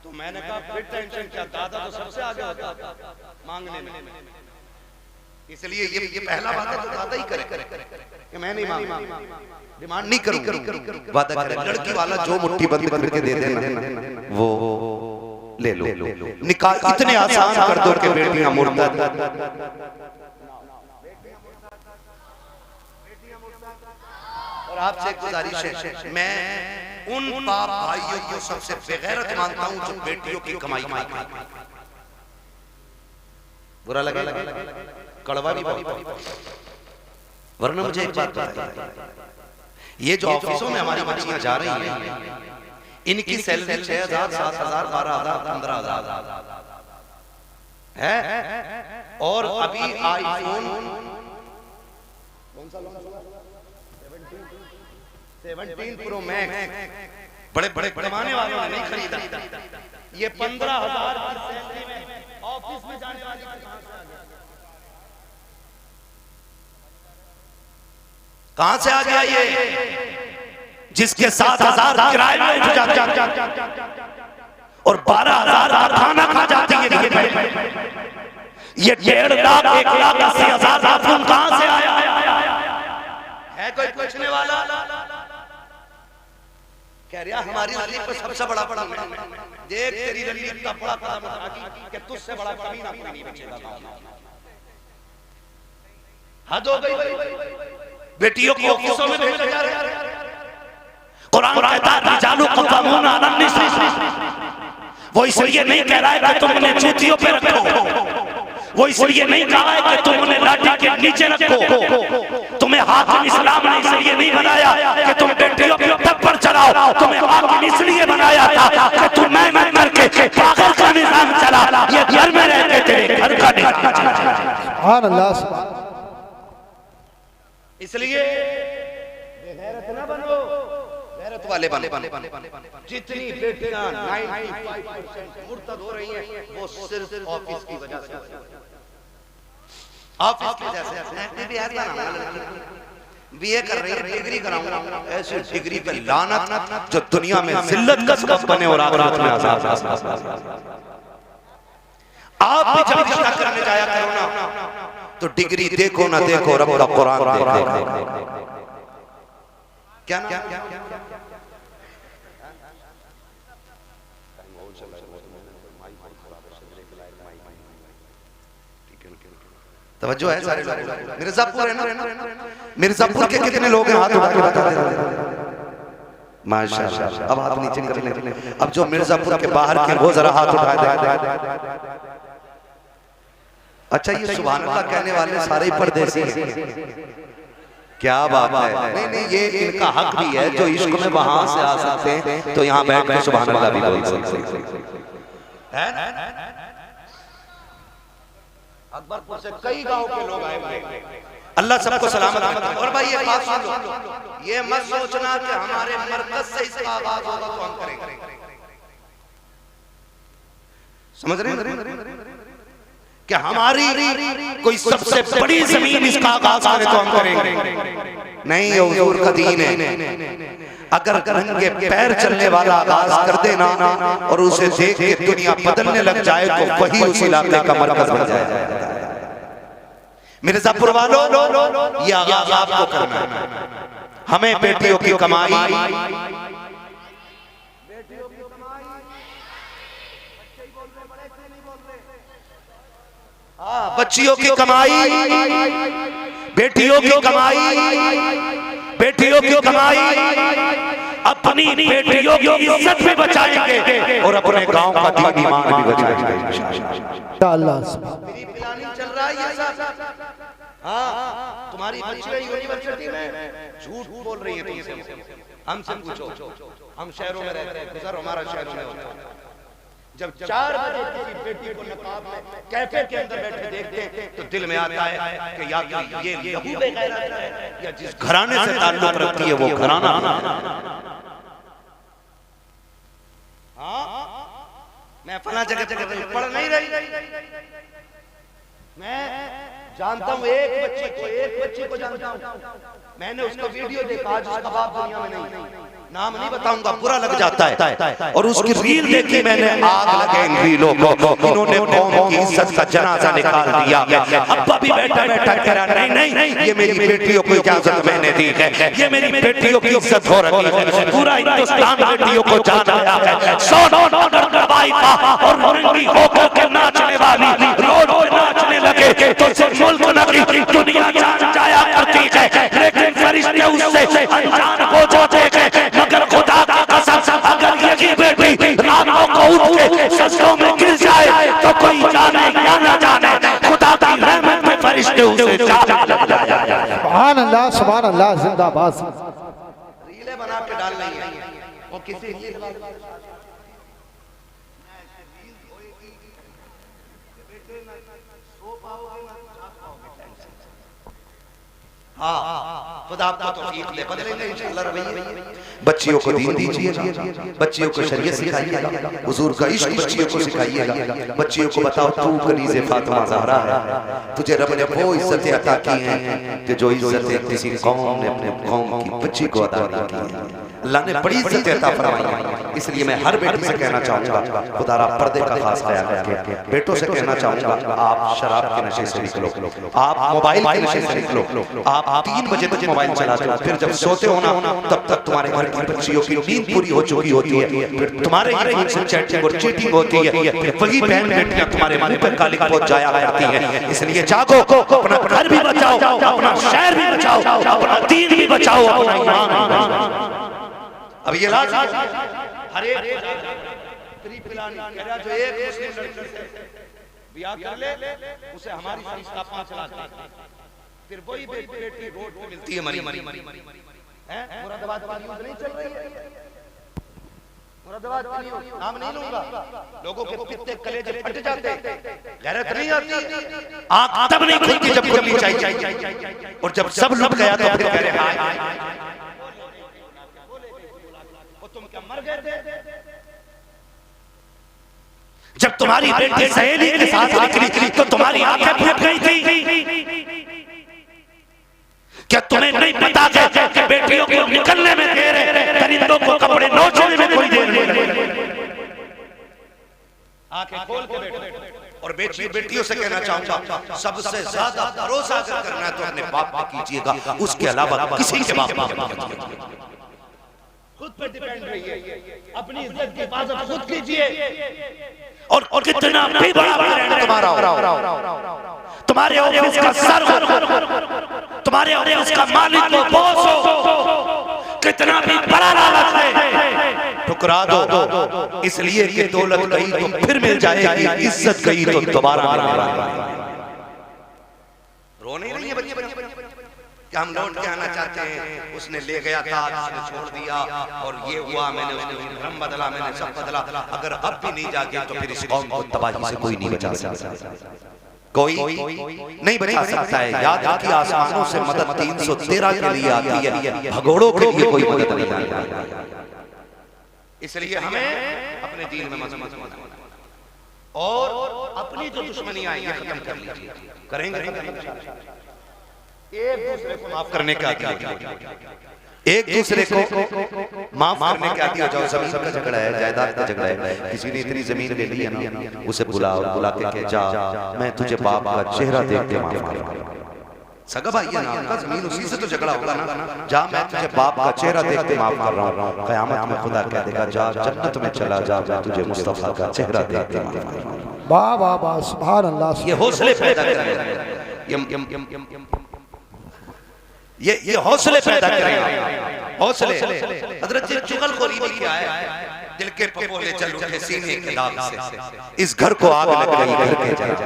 A: तो मैंने कहा फिर टेंशन क्या, दादा तो सबसे आगे होता मांगने में, इसलिए ये पहला बात है तो दादा ही करे कि मैं नहीं मांगूंगा, डिमांड नहीं करूंगा, वादा करे। लड़की वाला जो मुट्ठी बंद करके दे देना वो ले लो, निकाह इतने आसान कर दो कि बेटियां मुर्तद। और आपसे एक गुजारिश है, मैं उन बाप भाइयों को सबसे बेगैरत मानता हूं जो बेटियों की कमाई खाते। बुरा लगे कड़वा नहीं बोल, वरना मुझे एक बात बताइए, ये जो ऑफिसों में हमारी बच्चियां जा रही हैं, इनकी सैलरी 6,000, 7,000, 12,000, 15,000 है, और अभी आईफोन 17 प्रो मैक्स बड़े बड़े कमाने वालों ने नहीं खरीदा, ये 15,000 की सैलरी में ऑफिस में जाने वाली कहां से आ गया ये, जिसके 7,000 किराए में उठ जाता और 12,000 का खाना खा जाती है, ये 1.5 लाख 1,80,000 आईफोन कहां से आया है? कोई पूछने वाला? कह रहा हमारी जिंदगी पर सबसे बड़ा देख तेरी जिंदगी का बड़ा कदम उठा कि तुझसे बड़ा कभी ना नहीं बचेगा। हद हो गई, बेटियों की ऑफिसों में भेजा जा रहा है। कुरान कहता है रिजालु क़वामून अला निसा, वो इसलिए नहीं कह रहा है कि तुम उन्हें जूतियों पे रखो, वो इसलिए नहीं कहा है कि तुम उन्हें लाठी के नीचे रखो, तुम्हें हाकिम इस्लाम ने इसलिए नहीं बनाया कि तुम बेटियों के तब पर चलाओ, तुम्हें हाकिम इसलिए बनाया था कि तुम मैं करके पागल का निजाम चला, ये घर में रहते तेरे घर का निजाम चला।
B: सुभान अल्लाह, सुभान।
A: इसलिए बेगैरत ना बनो, गैरत वाले बनो। जितनी बेटियां 95% मुर्तद हो रही हैं वो सिर्फ ऑफिस की वजह से, ऑफिस की वजह से। मैं भी आता ना बीए कर रही है, डिग्री कराऊंगा, ऐसी डिग्री पे लानत जो दुनिया में जिल्लत का सबब बने और आखिरत में अज़ाब। आप भी जब रिश्ता करने जाया करो ना तो डिग्री देखो ना देखो, रब का कुरान देखो। क्या तवज्जो है सारे लोग? मिर्जापुर है ना, मिर्जापुर के कितने लोग हैं? हाथ उठा के बता दे। माशाअल्लाह, अब हाथ नीचे कर लें। अब जो मिर्जापुर के बाहर के वो जरा हाथ उठा दे। अच्छा, ये सुभान अल्लाह कहने वाले सारे परदेसी हैं, क्या बात है। नहीं, ये इनका हक भी है, जो इश्क में वहां से आ सकते हैं तो यहाँ बैठ कर सुभान अल्लाह भी बोल सकते हैं। अकबरपुर से कई गांव के लोग आए हुए, अल्लाह सबको सलामत रखे। और भाई ये बात सुन लो, ये मत सोचना कि हमारे मरकज से इसका आगाज होगा तो हम करेंगे, समझ रहे हैं? कि हमारी कोई सबसे बड़ी जमीन इसका आगाज करे तो हम करेंगे नहीं, ये हुजूर का दीन है। अगर नंगे पैर चलने वाला आगाज कर देना और उसे देख के दुनिया बदलने लग जाए तो वही उस इलाके का मरकज बन जाए। मिर्जापुर वालों, ये आगाज आपको करना है। हमें बेटियों की कमाई, बच्चियों की कमाई, बेटियों की कमाई, बेटियों की कमाई, अपनी बेटियों की इज्जत भी बचाएंगे और अपने गांव का दीन ईमान भी बचाएंगे इंशाअल्लाह।
B: इंशाअल्लाह।
A: मेरी प्लानिंग चल रहा है ये सब। हाँ, तुम्हारी बच्ची यूनिवर्सिटी में झूठ बोल रही है तुमसे, हमसे पूछो, हम शहरों में रहते हैं, गुजर हमारा शहरों में होता है। जब 4 बजे किसी बेटी को नकाब में कैफे के अंदर बैठे देखते हैं तो दिल में आता है कि या ये लहू बेगैरत है या जिस घराने से ताल्लुक रखती है वो घराना। हाँ, मैं फला जगह पढ़ नहीं रही, मैं जानता हूँ एक बच्ची को जानता हूँ, मैंने उसका वीडियो देखा, आज उसका बाप दुनिया में नहीं, नाम नहीं बताऊंगा, बुरा लग जाता है। और उसकी रील देखी मैंने, आग लगे इन रीलों को, इन्होंने कौम की इज्जत का जनाजा निकाल दिया। अब्बा भी बैठा बैठा कह रहा नहीं, ये मेरी बेटियों को इजाजत मैंने दी है, ये मेरी बेटियों की इज्जत हो रही है, पूरा हिंदुस्तान बेटियों को जान आया है। 100 डॉलर दवाई का और नंगी होकर के नाचने वाली रोड पे नाचने लगे तो सिर्फ मुल्क नगरी दुनिया जान जाया करती है, लेकिन फरिश्ते उससे अनजान हो जाते हैं। मगर खुदा की कसम, अगर यही बेटी रातों को उठ के सजदों में गिर जाए तो कोई जाने या न जाने, खुदा की रहमत में फरिश्ते उसे जाने लग जाए।
B: सुभान अल्लाह जिंदाबाद।
A: रीलें बना के डाल रही है वो किसी खुदा आपको तौफीक दे, बदलेंगे इंशाअल्लाह रवैये। बच्चियों को दीन दीजिएगा, बच्चियों को शरीयत सिखाइएगा, हुजूर का इश्क बच्चियों को सिखाइएगा। बच्चियों को बताओ तू कनीज़े फातिमा ज़हरा है, तुझे रब ने वो इज्जतें अता की हैं कि जो इज्जतें किसी कौम ने अपने कौम की बच्ची को अता नहीं की हैं। अल्लाह ने बड़ी इज्जतें अता फरमाई हैं। इसलिए मैं हर बेटी से कहना चाहूँगा, खुदारा पर्दे का खास ख्याल रखें। बेटों से कहना चाहूँगा, आप शराब के नशे से निकलो, आप मोबाइल के नशे से निकलो, आप 3 बजे तक मोबाइल चलाते हो, फिर जब सोते हो ना तब तक तुम्हारे घर की बच्चियों की नींद पूरी हो चुकी होती है, फिर तुम्हारे फोन से चैटिंग और चीटिंग होती है, फिर वही बहन बेटियां तुम्हारे मुंह पे गाली पहुंच जाया करती हैं। इसलिए जागो, अपना घर भी बचाओ, अपना शहर भी बचाओ, अपना दीन भी बचाओ, अपना ईमान। अब ये लाज हर एक प्लान कह रहा जो एक मुस्लिम लड़की से ब्याह कर ले उसे हमारी फरिश्ता 5 लाख, फिर वही बेटी रोड पे मिलती है मरी हैं। मुरादाबाद की न्यूज़ नहीं चल रही है, मुरादाबाद की न्यूज़ नाम नहीं लूंगा, लोगों के कितने कलेजे फट जाते, गैरत नहीं आती, आंख तब नहीं खुलती जब खुलनी चाहिए, और जब सब लुट गया तो फिर कह रहे हाय वो तुम क्या मर गए थे? जब तुम्हारी बेटी सहेली के साथ निकली तो तुम्हारी आंखें फट गई थी। क्या तुम्हें नहीं पता कि बेटियों को निकलने में देर है, दरिंदों को कपड़े नोचने में कोई देर नहीं? आंखें खोल के बैठो। और बेटियों से कहना चाहूंगा, सबसे ज्यादा भरोसा अगर करना है तो अपने बाप पे कीजिएगा, उसके अलावा किसी के बाप पे मत कीजिएगा। खुद पे डिपेंड रहिए, अपनी इज्जत की हिफाजत खुद कीजिए। और कितना भी बड़ा ब्रांड तुम्हारा हो, तुम्हारे ऑफिस का सर हो, तुम्हारे ऑफिस का मालिक हो, बॉस हो, कितना भी बड़ा लालच है ठुकरा दो, इसलिए कि दौलत गई तो फिर मिल जाएगी, इज्जत गई तो दोबारा मिलेगी। रोने नहीं है बच्चे कि हम लौट के आना चाहते हैं, उसने ले गया था, उसने छोड़ दिया और ये हुआ, मैंने उसने धर्म बदला, मैंने सब बदला। अगर अब भी नहीं जागे तो फिर इस कौम को तबाही से कोई नहीं बचा सकता, कोई नहीं बचा सकता है। याद रखिए, आसमानों से मदद 313 के लिए आती है, भगोड़ों के लिए कोई मदद नहीं आती। इसलिए हमें अपने दीन में मजबूत और अपनी जो दुश्मनी आई है खत्म कर लीजिए, करेंगे एक दूसरे को माफ करने का, एक दूसरे को माफ करने के आदी हो जाओ। जमीन का झगड़ा है, जायदाद का झगड़ा है, किसी ने इतनी जमीन ले ली है ना, उसे बुला के कह जा मैं तुझे बाप का चेहरा देख के माफ करूंगा। सगा भाई है ना आपका, जमीन उसी से तो झगड़ा होगा ना, जा मैं तुझे बाप का चेहरा देख के माफ कर रहा हूँ। कयामत में खुदा कह देगा जा जन्नत में चला जा, मैं तुझे मुस्तफा का चेहरा देख के माफ कर रहा हूँ।
B: वाह वाह वाह, सुभान अल्लाह।
A: ये हौसले पैदा करें, ये हौसले पैदा करेगा, हौसले। हजरत चुगलखोरी भी क्या है, दिल के पपोले चल उठे सीने के दाग से, इस घर को आग लग गई घर के जला।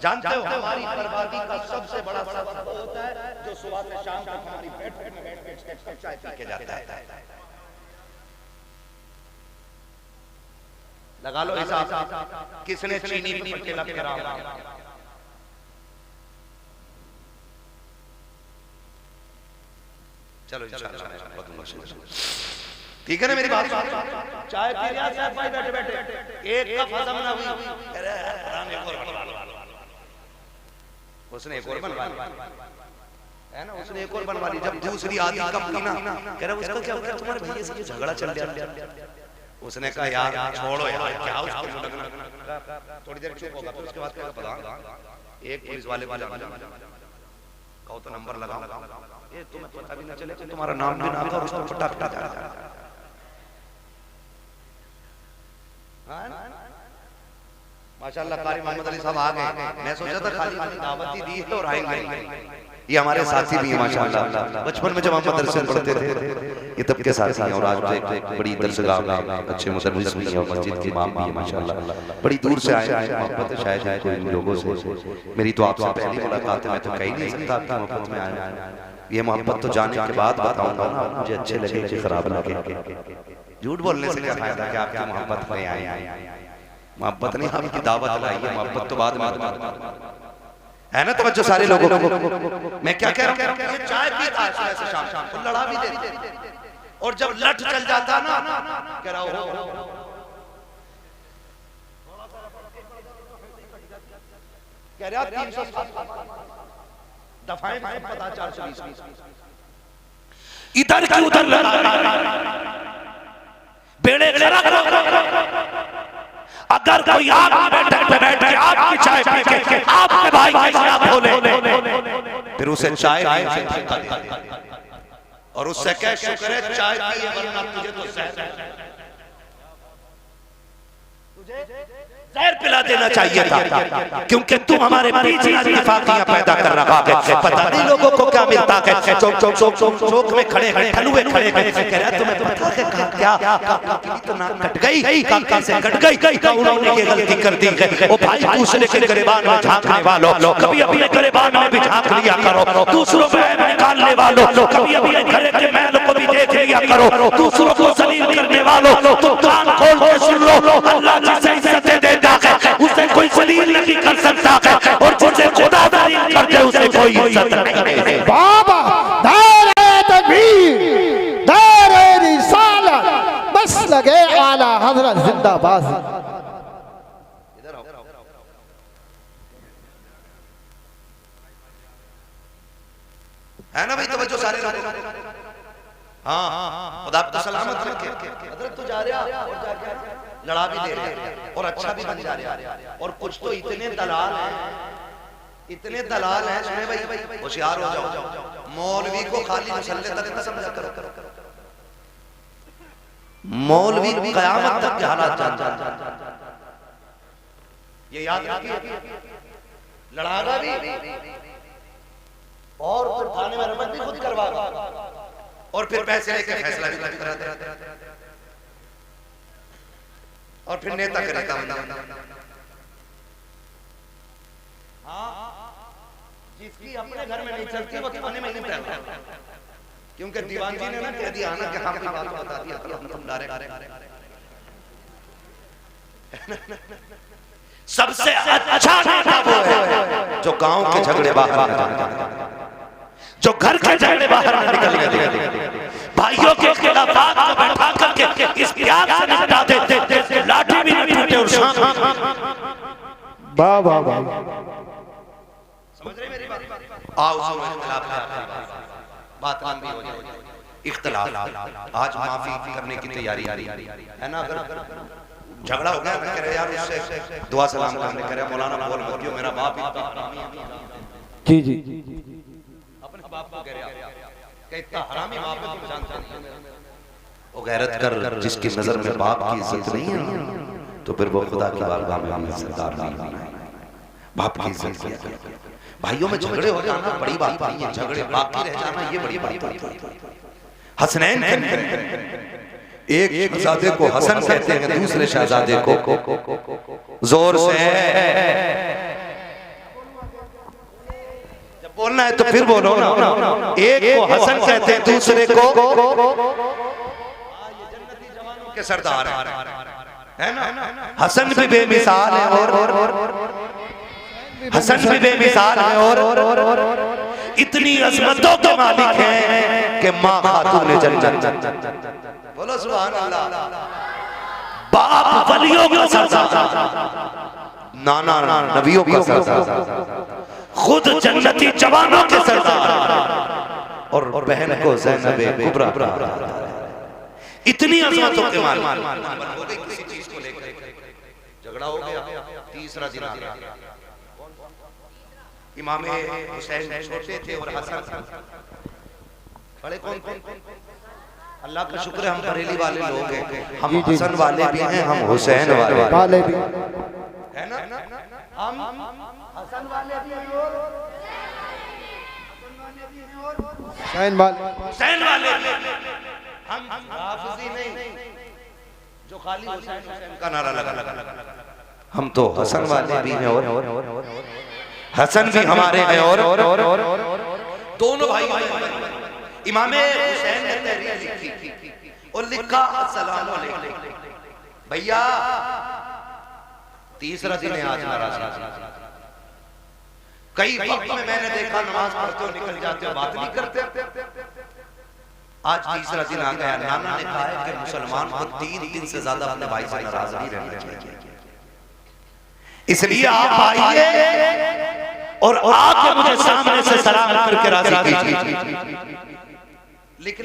A: जानते हो हमारी बर्बादी का सबसे बड़ा सबब वो होता है जो सुबह से शाम तक हमारी बैठ के चाय पी के जाता है। लगा लो हिसाब किसने चीनी पर केला फेरा। चलो ठीक है ना मेरी बात। चाय पी रहा था भाई बैठे बैठे एक कप हजम ना हुई, अरे एक और बनवा लो। उसने एक और बनवा ली है ना, उसने एक और बनवा ली। जब दूसरी आधी कप पी ना, कह रहा उसका क्या हो गया, तुम्हारे भैया से झगड़ा चल गया। उसने कहा यार छोड़ो यार, क्या उसको झगड़ना। थोड़ी देर चुप होगा, फिर उसके बाद क्या पता एक पुलिस वाले कहो तो नंबर लगाओ, ये तुम्हें पता भी ना चले कि तुम्हारा नाम भी ना था और उसको फटा फटा जा रहा है। माशाल्लाह कारी मोहम्मद अली साहब आ गए। मैं सोचा था खाली दावत ही दी है और आएंगे। ये हमारे साथी भी हैं माशाल्लाह। बचपन में जब हम मदरसे में पढ़ते थे ये तब के साथी हैं और आज एक बड़ी दरसगाह में अच्छे मुदर्रिस भी हैं और मस्जिद के इमाम भी हैं माशाल्लाह। बड़ी दूर से आए हैं, मोहब्बत है शायद कोई इन लोगों से। मेरी तो आपसे पहली मुलाकात है, मैं तो कह ही नहीं सकता आपकी मोहब्बत में आया। ये मोहब्बत तो जाने के बाद बताऊंगा ना, मुझे अच्छे लगे कि खराब लगे। झूठ बोलने से क्या फायदा कि आपकी मोहब्बत में आई। मोहब्बत नहीं, आपकी दावत लाई है, मोहब्बत तो बाद में है ना। तवज्जो सारे लोगों को। मैं क्या कह रहा हूँ, ये चाय पीता है सुबह से शाम को, लड़ा भी देते और जब लठ चल जाता ना कह रहा हो कह रहा 307 दफाएं पता 420 इधर की उधर बेड़े अगर कोई आप बैठक पे बैठ के आपकी चाय पी के आपके भाई के खिलाफ बोले फिर उसे चाय और उससे कह शुक्र है चाय पी है वरना तुझे तो जहर पिला देना चाहिए था, क्योंकि तू हमारे बीच इत्तेफाकियां पैदा कर रहा है। पता नहीं लोगों को क्या मिलता है। चौक में खड़े हैं, ठलुए खड़े हैं, कह रहा तुम्हें पता है क्या तो नाक कट गई, काका से कट गई, उन्होंने ये गलती कर दी है। ओ भाई दूसरे के गिरबान में झांकने वालों, कभी अपने गिरबान में भी झांक लिया करो। दूसरों को ऐब निकालने वालों, कभी अपने घर के महल को भी देख लिया करो। दूसरों को जलील करने वालों, तुम कान खोल के सुन लो, अल्लाह जिसे इज्जतें देता है उसे कोई जलील नहीं कर सकता है, और जिसे खुदा जलील कर दे उसे कोई इज्जत नहीं।
B: बाबा नारे तकबीर, नारे रिसालत, बस लगे आला हजरत जिंदाबाद। है ना भाई, तवज्जो सारे लोग। हाँ खुदा आपको सलामत रखे। हजरत तो जा रहा लड़ा भी दे रहे और अच्छा भी बन जा रहा। और कुछ तो इतने दलाल हैं, इतने दलाल हैं, सुने भाई होशियार हो जाओ। मौलवी को खाली मुसल्ले तक न समझा करो। मौलवी कयामत तक के हालात जानता है। ये याद रखिए, लड़ागा भी और फिर थाने में रमत भी खुद करवागा और फिर पैसे लेके फैसला भी करा दे और फिर नेता करेगा। हाँ, जिसकी अपने घर में नहीं चलती वो थाने में नहीं फैलता, क्योंकि दीवान जी ने ना कह दिया ना कि हम बात बता दिया था, हम डायरेक्ट सबसे अच्छा नेता वो है जो गांव के झगड़े बाहर न जाने, जो घर के झगड़े बाहर न निकलने दे, भाइयों के खिलाफात को बैठा करके इस प्यार से निपटा देते, लाठी भी नहीं टूटे और शाम। वाह वाह वाह, समझ रहे मेरी बात? आओ बात लंबी हो जाए। इख्तिलाफ आज माफी करने की तैयारी है ना। अगर झगड़ा हो गया मैं कह रहा यार उससे दुआ सलाम करने कह रहा मौलाना बोल मत क्यों, मेरा बाप जी जी अपने बाप को कह रहा कि इतना हरामी बाप है तुम जानते नहीं। वो गैरत कर जिसकी नजर में बाप की इज्जत नहीं है तो फिर वो खुदा की बारगाह में हमें इज्जतदार नहीं है। बाप की इज्जत किया करो। भाइयों में झगड़े हो जाना बड़ी बात नहीं है, झगड़े बाकी रह जाना ये बड़ी बात है। हसनैन एक शहजादे को हसन कहते हैं, दूसरे शहजादे को जोर से
A: बोलना है तो फिर बोलो ना। एक को हसन कहते हैं, दूसरे को के सरदार है ना। हसन भी बेमिसाल है और हसन भी बेमिसाल है और इतनी अजमतों के मालिक हैं कि माँ खातून जन्नत। बोलो सुभान अल्लाह। बाप वलियों का सरदार, नाना नबियों का सरदार, खुद जन्नती जवानों के सरदार और बहन को ज़ैनब कुबरा। इतनी अजमतों के मालिक। हो गई किसी चीज को लेकर झगड़ा हो गया, तीसरा दिन आ गया। इमाम हुसैन छोटे थे और हसन बड़े। कौन कौन? अल्लाह का शुक्र है हम बरेली वाले लोग हैं, हम हसन वाले भी हैं, हम हुसैन वाले भी है ना। हम हसन वाले भी हैं और हुसैन वाले हम हाफिजी नहीं जो खाली हुसैन का नारा लगा। हम तो हसन वाले भी हैं और हसन भी हमारे हैं और दोनों भाई। इमाम हुसैन ने तहरीर लिखी और लिखा अस्सलाम अलैकुम भैया, तीसरा दिन है आज नाराज। कई वक्त में मैंने देखा नमाज पढ़ते हो निकल जाते हो, बात नहीं करते। आज तीसरा दिन आ गया। नाना ने कहा है कि मुसलमान को 3 दिन से ज्यादा अपने भाई से नाराज नहीं रहना चाहिए, इसलिए आप आइए और आके मुझे सामने से सलाम करके राजी कीजिए। लिख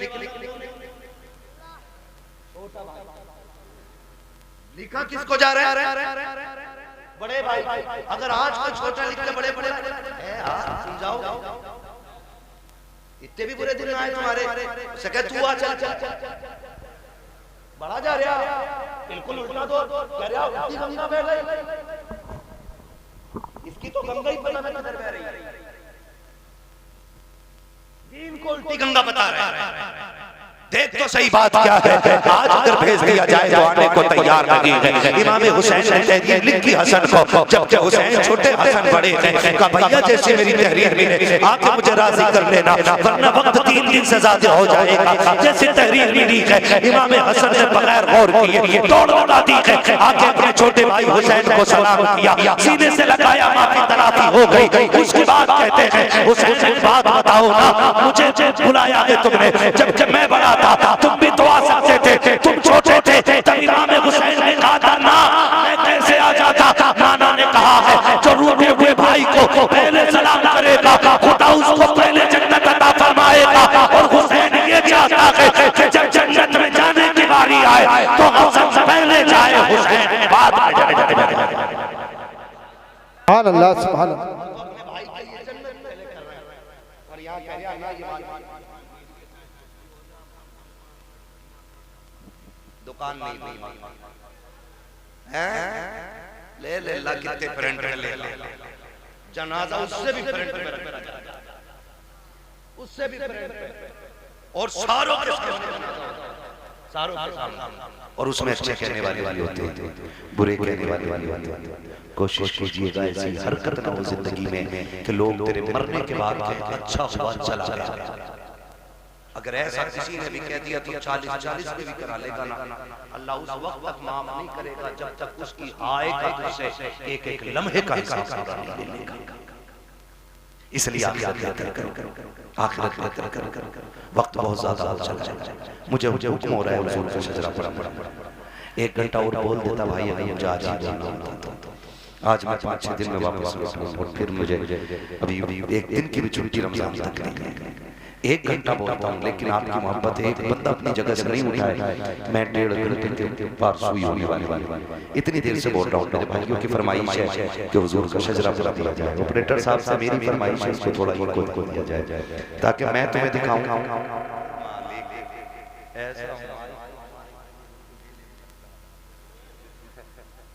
A: लिखा किसको जा रहा है? बड़े भाई। अगर आज कोई छोटा लिख के बड़े समझाओ, इतने भी बुरे दिन आए तुम्हारे, सके तू आ चल बड़ा जा रहा, बिल्कुल उल्टा दो कह रहा इसकी गंगा बह गई, इसकी तो गंगा ही पता नहीं किधर बह रही है। दीन को उल्टी गंगा बता रहा है। देख तो सही बात क्या है। आज अगर भेज दिया जाए तो आने को तैयार नहीं है। इमाम हुसैन ने तहरीर लिखी हसन को, जबकि हुसैन छोटे हसन बड़े थे। कहा भैया जैसे मेरी तहरीर मिले आके मुझे राजी कर लेना, वरना वक्त 3 दिन से ज्यादा हो जाएगा। जैसे तहरीर मिली है इमाम हसन ने बगैर गौर किए दौड़ दौड़ा दी है, आके अपने छोटे भाई हुसैन को सलाम किया, सीने से लगाया, माफी तलाफी हो गई। उसके बाद कहते हैं हुसैन एक बात बताओ ना, मुझे बुलाया है तुमने, जबकि मैं बड़ा तुम भी तो आ सकते थे, तुम छोटे थे। तब इमाम हुसैन ने कहा था ना मैं कैसे आ जाता। नाना ने कहा है जो रूठे हुए भाई को पहले सलाम करेगा खुदा उसको पहले जन्नत अता फरमाएगा। और हुसैन ये चाहता है कि जब जन्नत में जाने की बारी आए तो हसन पहले जाए, हुसैन बाद में जाए।
C: सुभान अल्लाह, सुभान अल्लाह।
A: दुकान नहीं है, ले ले ला कितने फ्रंट में ले ले, जनाजा उससे भी फ्रंट में रखा, उससे भी फ्रंट में, और सारों के सामने, और उसमें अच्छे कहने वाले होते हैं, बुरे कहने वाले होते हैं। कोशिश कीजिएगा ऐसी हरकत ना हो जिंदगी में कि लोग तेरे मरने के बाद अच्छा हुआ चला गया। अगर ऐसा किसी ने भी कह दिया तो 40 में भी करा लेगा ना, अल्लाह उस वक्त तक माफ नहीं करेगा जब तक उसकी आय का से एक एक लम्हे का हिसाब पूरा नहीं लेगा। इसलिए आखिरत वक्त बहुत ज्यादा हो चला है। मुझे हुक्म हो रहा है हुजूर का शजरा पढ़ा, 1 घंटा और बोल देता भाई, मुझे आज ही जाना होता। आज मैं 5-6 दिन में वापस लौटूंगा और फिर मुझे अभी 1 दिन की भी छुट्टी रमजान तक नहीं है। 1 घंटा बोलता हूँ, लेकिन आपकी मोहब्बत है, एक बंदा अपनी जगह से नहीं उठाए, मैं 1.5 घंटे के पार सुई होने वाली। इतनी देर से बोल रहा हूँ, मेरे भाइयों की फरमाइश है कि हुजूर का शजरा पूरा दिया जाए। ऑपरेटर साहब से मेरी फरमाइश है इसको थोड़ा को दिया जाए ताकि मैं तुम्हें दिखाऊं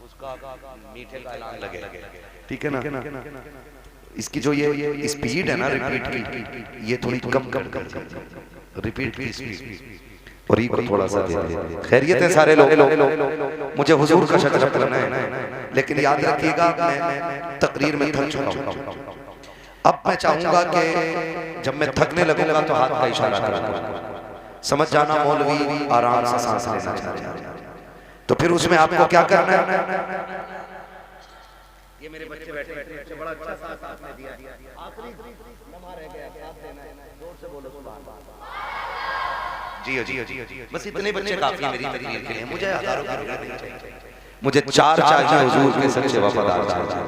A: उसका मीठे का ऐलान लगे। ठीक है ना? इसकी जो ये स्पीड है ना रिपीट की, ये थोड़ी कम रिपीट की स्पीड, और ये थोड़ा सा खैरियत है सारे लोग। मुझे हुजूर का शजरा पढ़ना है, लेकिन याद रखिएगा मैं तकरीर में थक चुका हूं। अब मैं चाहूंगा कि जब मैं थकने लगूंगा तो हाथ का इशारा करूंगा, समझ जाना मौलवी आराम से सांस लेना चाहते हैं, तो फिर उसमें आपको क्या करना है।
B: ये मेरे बच्चे बैठे हैं, बड़ा अच्छा साथ आपने दिया। आखिरी लम्हा रह गया, साथ देना है, जोर से बोलो सुभान अल्लाह। जी जी, बस इतने बच्चे काफी हैं मेरी तकलीफ के लिए, मुझे हजारों की जरूरत नहीं चाहिए,
A: मुझे चार चाहिए हुजूर के सच्चे वफादार चाहिए,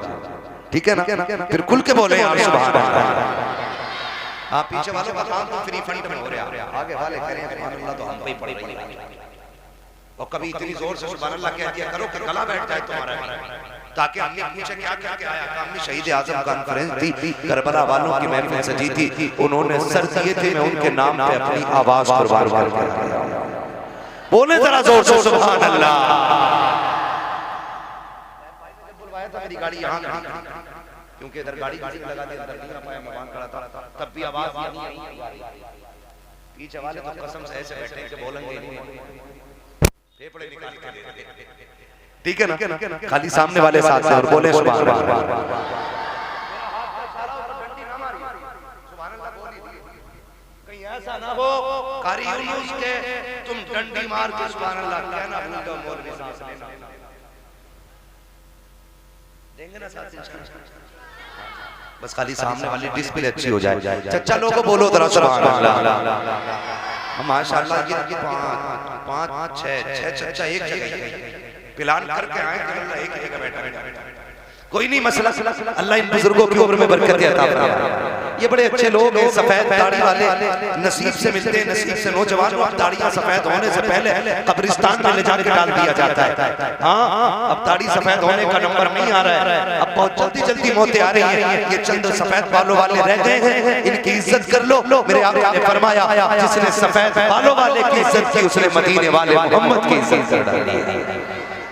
A: ठीक है ना। फिर खुल के बोले यार सुभान अल्लाह।
B: आप पीछे वालों का काम तो फ्री फंड में हो रहा है, आगे वाले करें सुभान अल्लाह तो हम पे ही पड़ रही है। और कभी इतनी जोर से सुभान अल्लाह कह दिया करो कि गला बैठ जाए तुम्हारा, ताकि अम्मी पूछे क्या क्या क्या आया। अम्मी शहीद आजम कॉन्फ्रेंस थी, करबला वालों की महफिल सजी थी, उन्होंने सर दिए थे, मैं उनके नाम पे अपनी आवाज कुर्बान कर दिया। बोले जरा जोर से सुभान अल्लाह। बुलवाया था मेरी गाड़ी यहाँ क्योंकि इधर गाड़ी लगा दी, अंदर नहीं आ पाया, मैं वहां खड़ा था, तब भी आवाज नहीं आई। पीछे वाले तो कसम से ऐसे बैठे कि बोलेंगे नहीं, फेफड़े निकाल के दे,
A: ठीक है ना। खाली सामने वाले साथ से और बोले सुभान अल्लाह।
B: कहीं ऐसा ना हो कारी यूनुस के तुम डंडी मार के सुभान अल्लाह कहना भूल जाओ, मौलवी सांस लेना देंगे ना साथ इंशाअल्लाह।
A: बस खाली सामने वाली डिस्प्ले अच्छी हो जाए। चच्चा लोगों बोलो जरा सुभान अल्लाह।
B: माशाअल्लाह ये 5 6 चच्चा एक जगह प्लान करके आए कि अल्लाह एक जगह बैठा कोई नहीं मसला,
A: अल्लाह इन बुजुर्गों की उम्र में बरकत अता फरमाए। ये बड़े अच्छे लोग हैं, सफेद दाढ़ी वाले, नसीब से मिलते हैं, नसीब से नौजवान। और दाढ़ियां सफेद होने से पहले कब्रिस्तान में ले जाकर डाल दिया जाता है। हाँ, अब दाढ़ी सफेद होने का नंबर नहीं आ रहा है, अब बहुत जल्दी जल्दी मौतें आ रही हैं। ये चंद सफेद बालों वाले रह गए हैं, इनकी इज्जत कर लो। मेरे आका ने फरमाया जिसने सफेद बालों वाले की इज्जत की उसने मदीने वाले मोहम्मद की इज्जत कर डाली।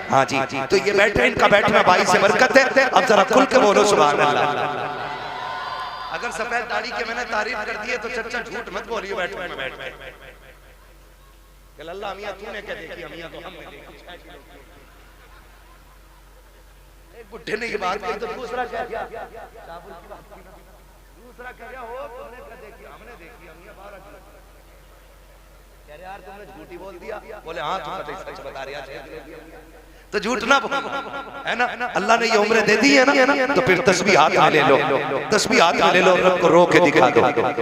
A: हाँ जी, तो ये बैठे, इनका बैठना भाई से बरकत है। अब जरा खुल के बोलो सुभान अल्लाह।
B: अगर सफेद दाढ़ी के मैंने तारीफ कर दी है तो चच्चा झूठ मत बोलिए, बैठो में बैठ के अल्लाह मियां तूने क्या देखी, मियां तो हमने देखी। एक बुढ़े ने ये बात कही तो दूसरा कह दिया, दूसरा कह दिया हो तुमने क्या देखी, हमने देखी, मियां 12 किलो कह रहे यार तुमने झूठी बोल दिया। बोले हाँ तुम सच बता रही है,
A: तो झूठ ना है ना। अल्लाह ने ये उम्र दे दी है ना, तो फिर तस्बीह हाथ में ले लो, तस्बीह हाथ में ले लो, रब को रो के दिखा दो।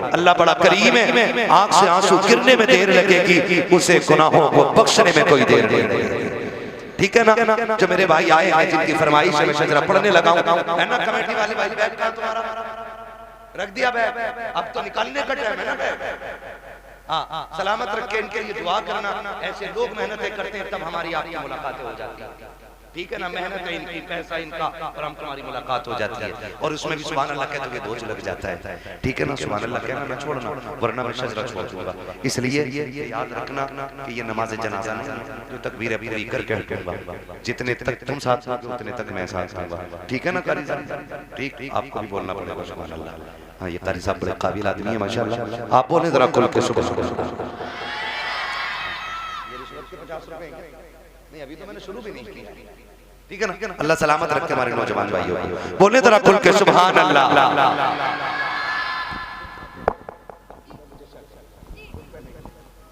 A: अल्लाह बड़ा करीम है, आंख से आंसू गिरने में देर लगेगी, उसे गुनाहों को बख्शने में कोई देर नहीं लगेगी, ठीक है ना। जो मेरे भाई आए हैं जिनकी फरमाइश है मैं शजरा पढ़ने लगा हूं,
B: है ना। कमेटी वाले भाई बैग कहां तुम्हारा, रख दिया बैग, अब तो निकालने का टाइम है ना बैग। सलामत रखे, इनके लिए दुआ करना। ऐसे लोग मेहनतें करते हैं तब हमारी आपकी मुलाकातें हो जाती है, ठीक है ना। मेहनत है इनकी, पैसा इनका, और हम तुम्हारी मुलाकात हो जाती है। और उसमें भी सुभान अल्लाह कहते हुए बोझ लग जाता है, ठीक है ना। सुभान अल्लाह कहना मैं छोड़ना, वरना मैं शजरा छोड़ दूंगा। इसलिए ये याद रखना कि ये नमाज जनाजा नहीं, जो तकबीर पूरी करके हटूंगा, जितने तक तुम साथ साथ उतने तक मैं साथ दूंगा, ठीक है ना कारी साहब। ठीक, आपको भी बोलना पड़ेगा सुभान अल्लाह। हाँ, ये कारी साहब बड़े काबिल आदमी है माशाल्लाह। आप बोले जरा खुल के सुभान अल्लाह। ये रिश्वत के 50 रुपए नहीं, अभी तो मैंने शुरू भी नहीं किया,
A: ठीक है ना। अल्लाह सलामत रखे हमारे नौजवान भाइयों, बोले जरा खुल के सुभान अल्लाह।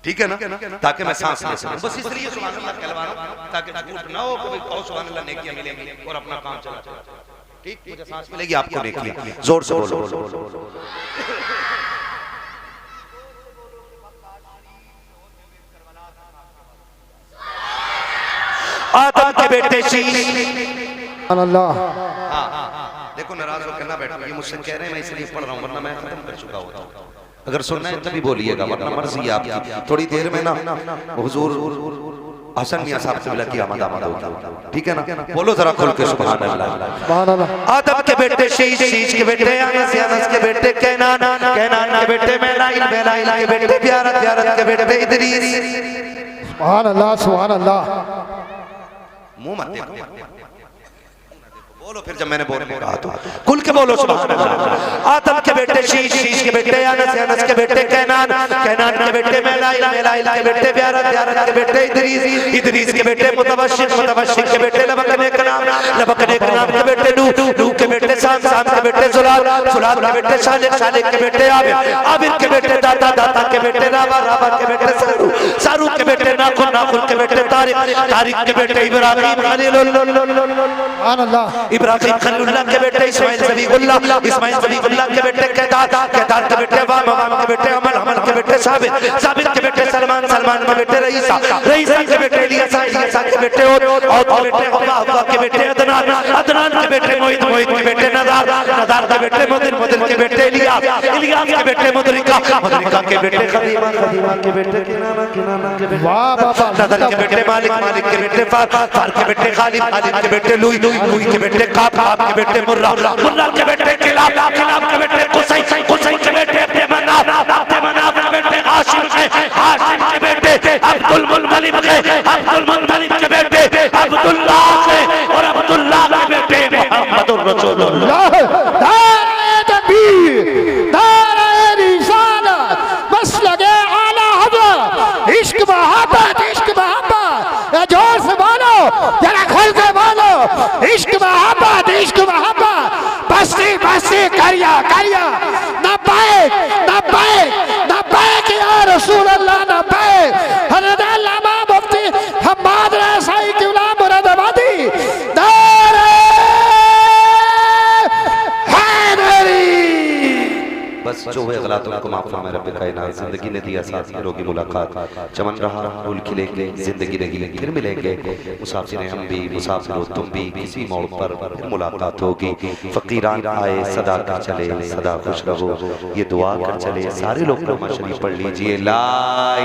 A: ठीक है ना, ताकि मैं सांस ले सकूं।
B: बस इसलिए सुभान अल्लाह कहलवा रहा हूं, ताकि झूठ ना हो कि भाई कहो सुभान अल्लाह नेकियां मिलेंगी और अपना काम चला। ठीक, मुझे सांस
A: मिलेगी, आपको नेकी, जोर से बोलो। आदम के बेटे
C: अल्लाह।
B: देखो नाराज होकर ना बैठो, ये मुझसे कह रहे हैं मैं इसलिए पढ़ रहा हूँ, वरना मैं खत्म कर चुका होता।
A: अगर सुनना है तभी बोलिएगा, वरना मर्जी है आपकी। थोड़ी देर में ना हुजूर हसन मियां साहब से मिला कि आमद आमद होगी, ठीक है ना। बोलो जरा खुल के सुभान अल्लाह। आदम के बेटे शीश, शीश के बेटे अनस, अनस के बेटे कैनान, कैनान के बेटे मेलाइल, मेलाइल के बेटे प्यारत, प्यारत के बेटे इदरीस।
C: सुभान अल्लाह, सुभान अल्लाह।
B: मुंह मत देखो, बोलो फिर जब मैंने बोलने कहा तो खुल के बोलो सुभान अल्लाह। आदम के बेटे शीश, शीश के बेटे अनस, अनस के बेटे कैनान, कैनान के बेटे मेलाइल, मेलाइल के बेटे ब्यारत, ब्यारत के बेटे इदरीस, इदरीस के बेटे मुतवशिक, मुतवशिक के बेटे लबक नेक नाम, लबक नेक नाम के बेटे नूह, नूह के बेटे साम, साम के बेटे जुलाल, जुलाल के बेटे शालिक, शालिक के बेटे आबिर, आबिर के बेटे दाता, दाता के बेटे राबा, राबा के बेटे सारू, सारू के बेटे नाखुन, नाखुन के बेटे तारिक, तारिक के बेटे इब्राहिम खलीलुल्लाह, इब्राहिम खलीलुल्लाह के बेटे इस्माइल ज़बीहुल्लाह, इस्माइल ज़बीहुल्लाह के बेटे केदार, केदार के बेटे वाम, वाम के बेटे अमल, अमल के बेटे साबिर, साबिर के बेटे सलमान, सलमान के बेटे रईसा, रईसा के बेटे इलियासा, इलियासा के बेटे और के बेटे हव्वा, हव्वा के बेटे अदनान, अदनान के बेटे मोहित, मोहित के बेटे नदार, नदार के बेटे मुदिर, मुदिर के बेटे इलियास, इलियास के बेटे मुदरिका, मुदरिका के बेटे खदीमा, खदीमा के बेटे किनाना, किनाना के बेटे
C: वाह बाबा
B: नदर के बेटे मालिक, मालिक के बेटे फार, फार के बेटे खालिद, खालिद के बेटे लुई, लुई के बेटे काब, काब के बेटे मुर्रा, मुर्रा के बेटे किलाब, किलाब के बेटे कुसै, कुसै के बेटे अब्दे मनाफ, अब्दे मनाफ के बेटे हाशिम, हाशिम के बेटे अब्दुल मुत्तलिब के, अब्दुल मुत्तलिब के बेटे अब्दुल्लाह के और अब्दुल्लाह के बेटे मुहम्मदुर रसूलुल्लाह।
C: दारे तकबीर, दारे रिसालत, बस लगे आला हज़रत, इश्क मोहब्बत, इश्क मोहब्बत, ये जोर से बोलो, जरा खोल के बोलो, इश्क मोहब्बत, इश्क मोहब्बत, बस्ती बस्ती करिया करिया, ना पाए ना पाए ना पाए कि या रसूल अल्लाह, ना पाए हज़रत अल्लामा मुफ्ती हम्माद रसाई क़िबला मुरादाबादी, दारे
B: बस जो हुए गलतियों को माफ फरमा रब्बे कायनात। जिंदगी ने दिया साथ करोगी मुलाकात, चमन रहा फूल खिलेंगे, जिंदगी रहेगी फिर मिलेंगे, मुसाफिर हम भी मुसाफिर हो तुम भी, किसी मोड़ पर फिर मुलाकात होगी। फकीरान आए सदा कर चले, सदा खुश रहो ये दुआ कर चले। सारे लोग कलमा शरीफ पढ़ लीजिए, ला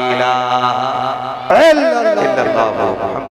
B: इलाहा इल्लल्लाह।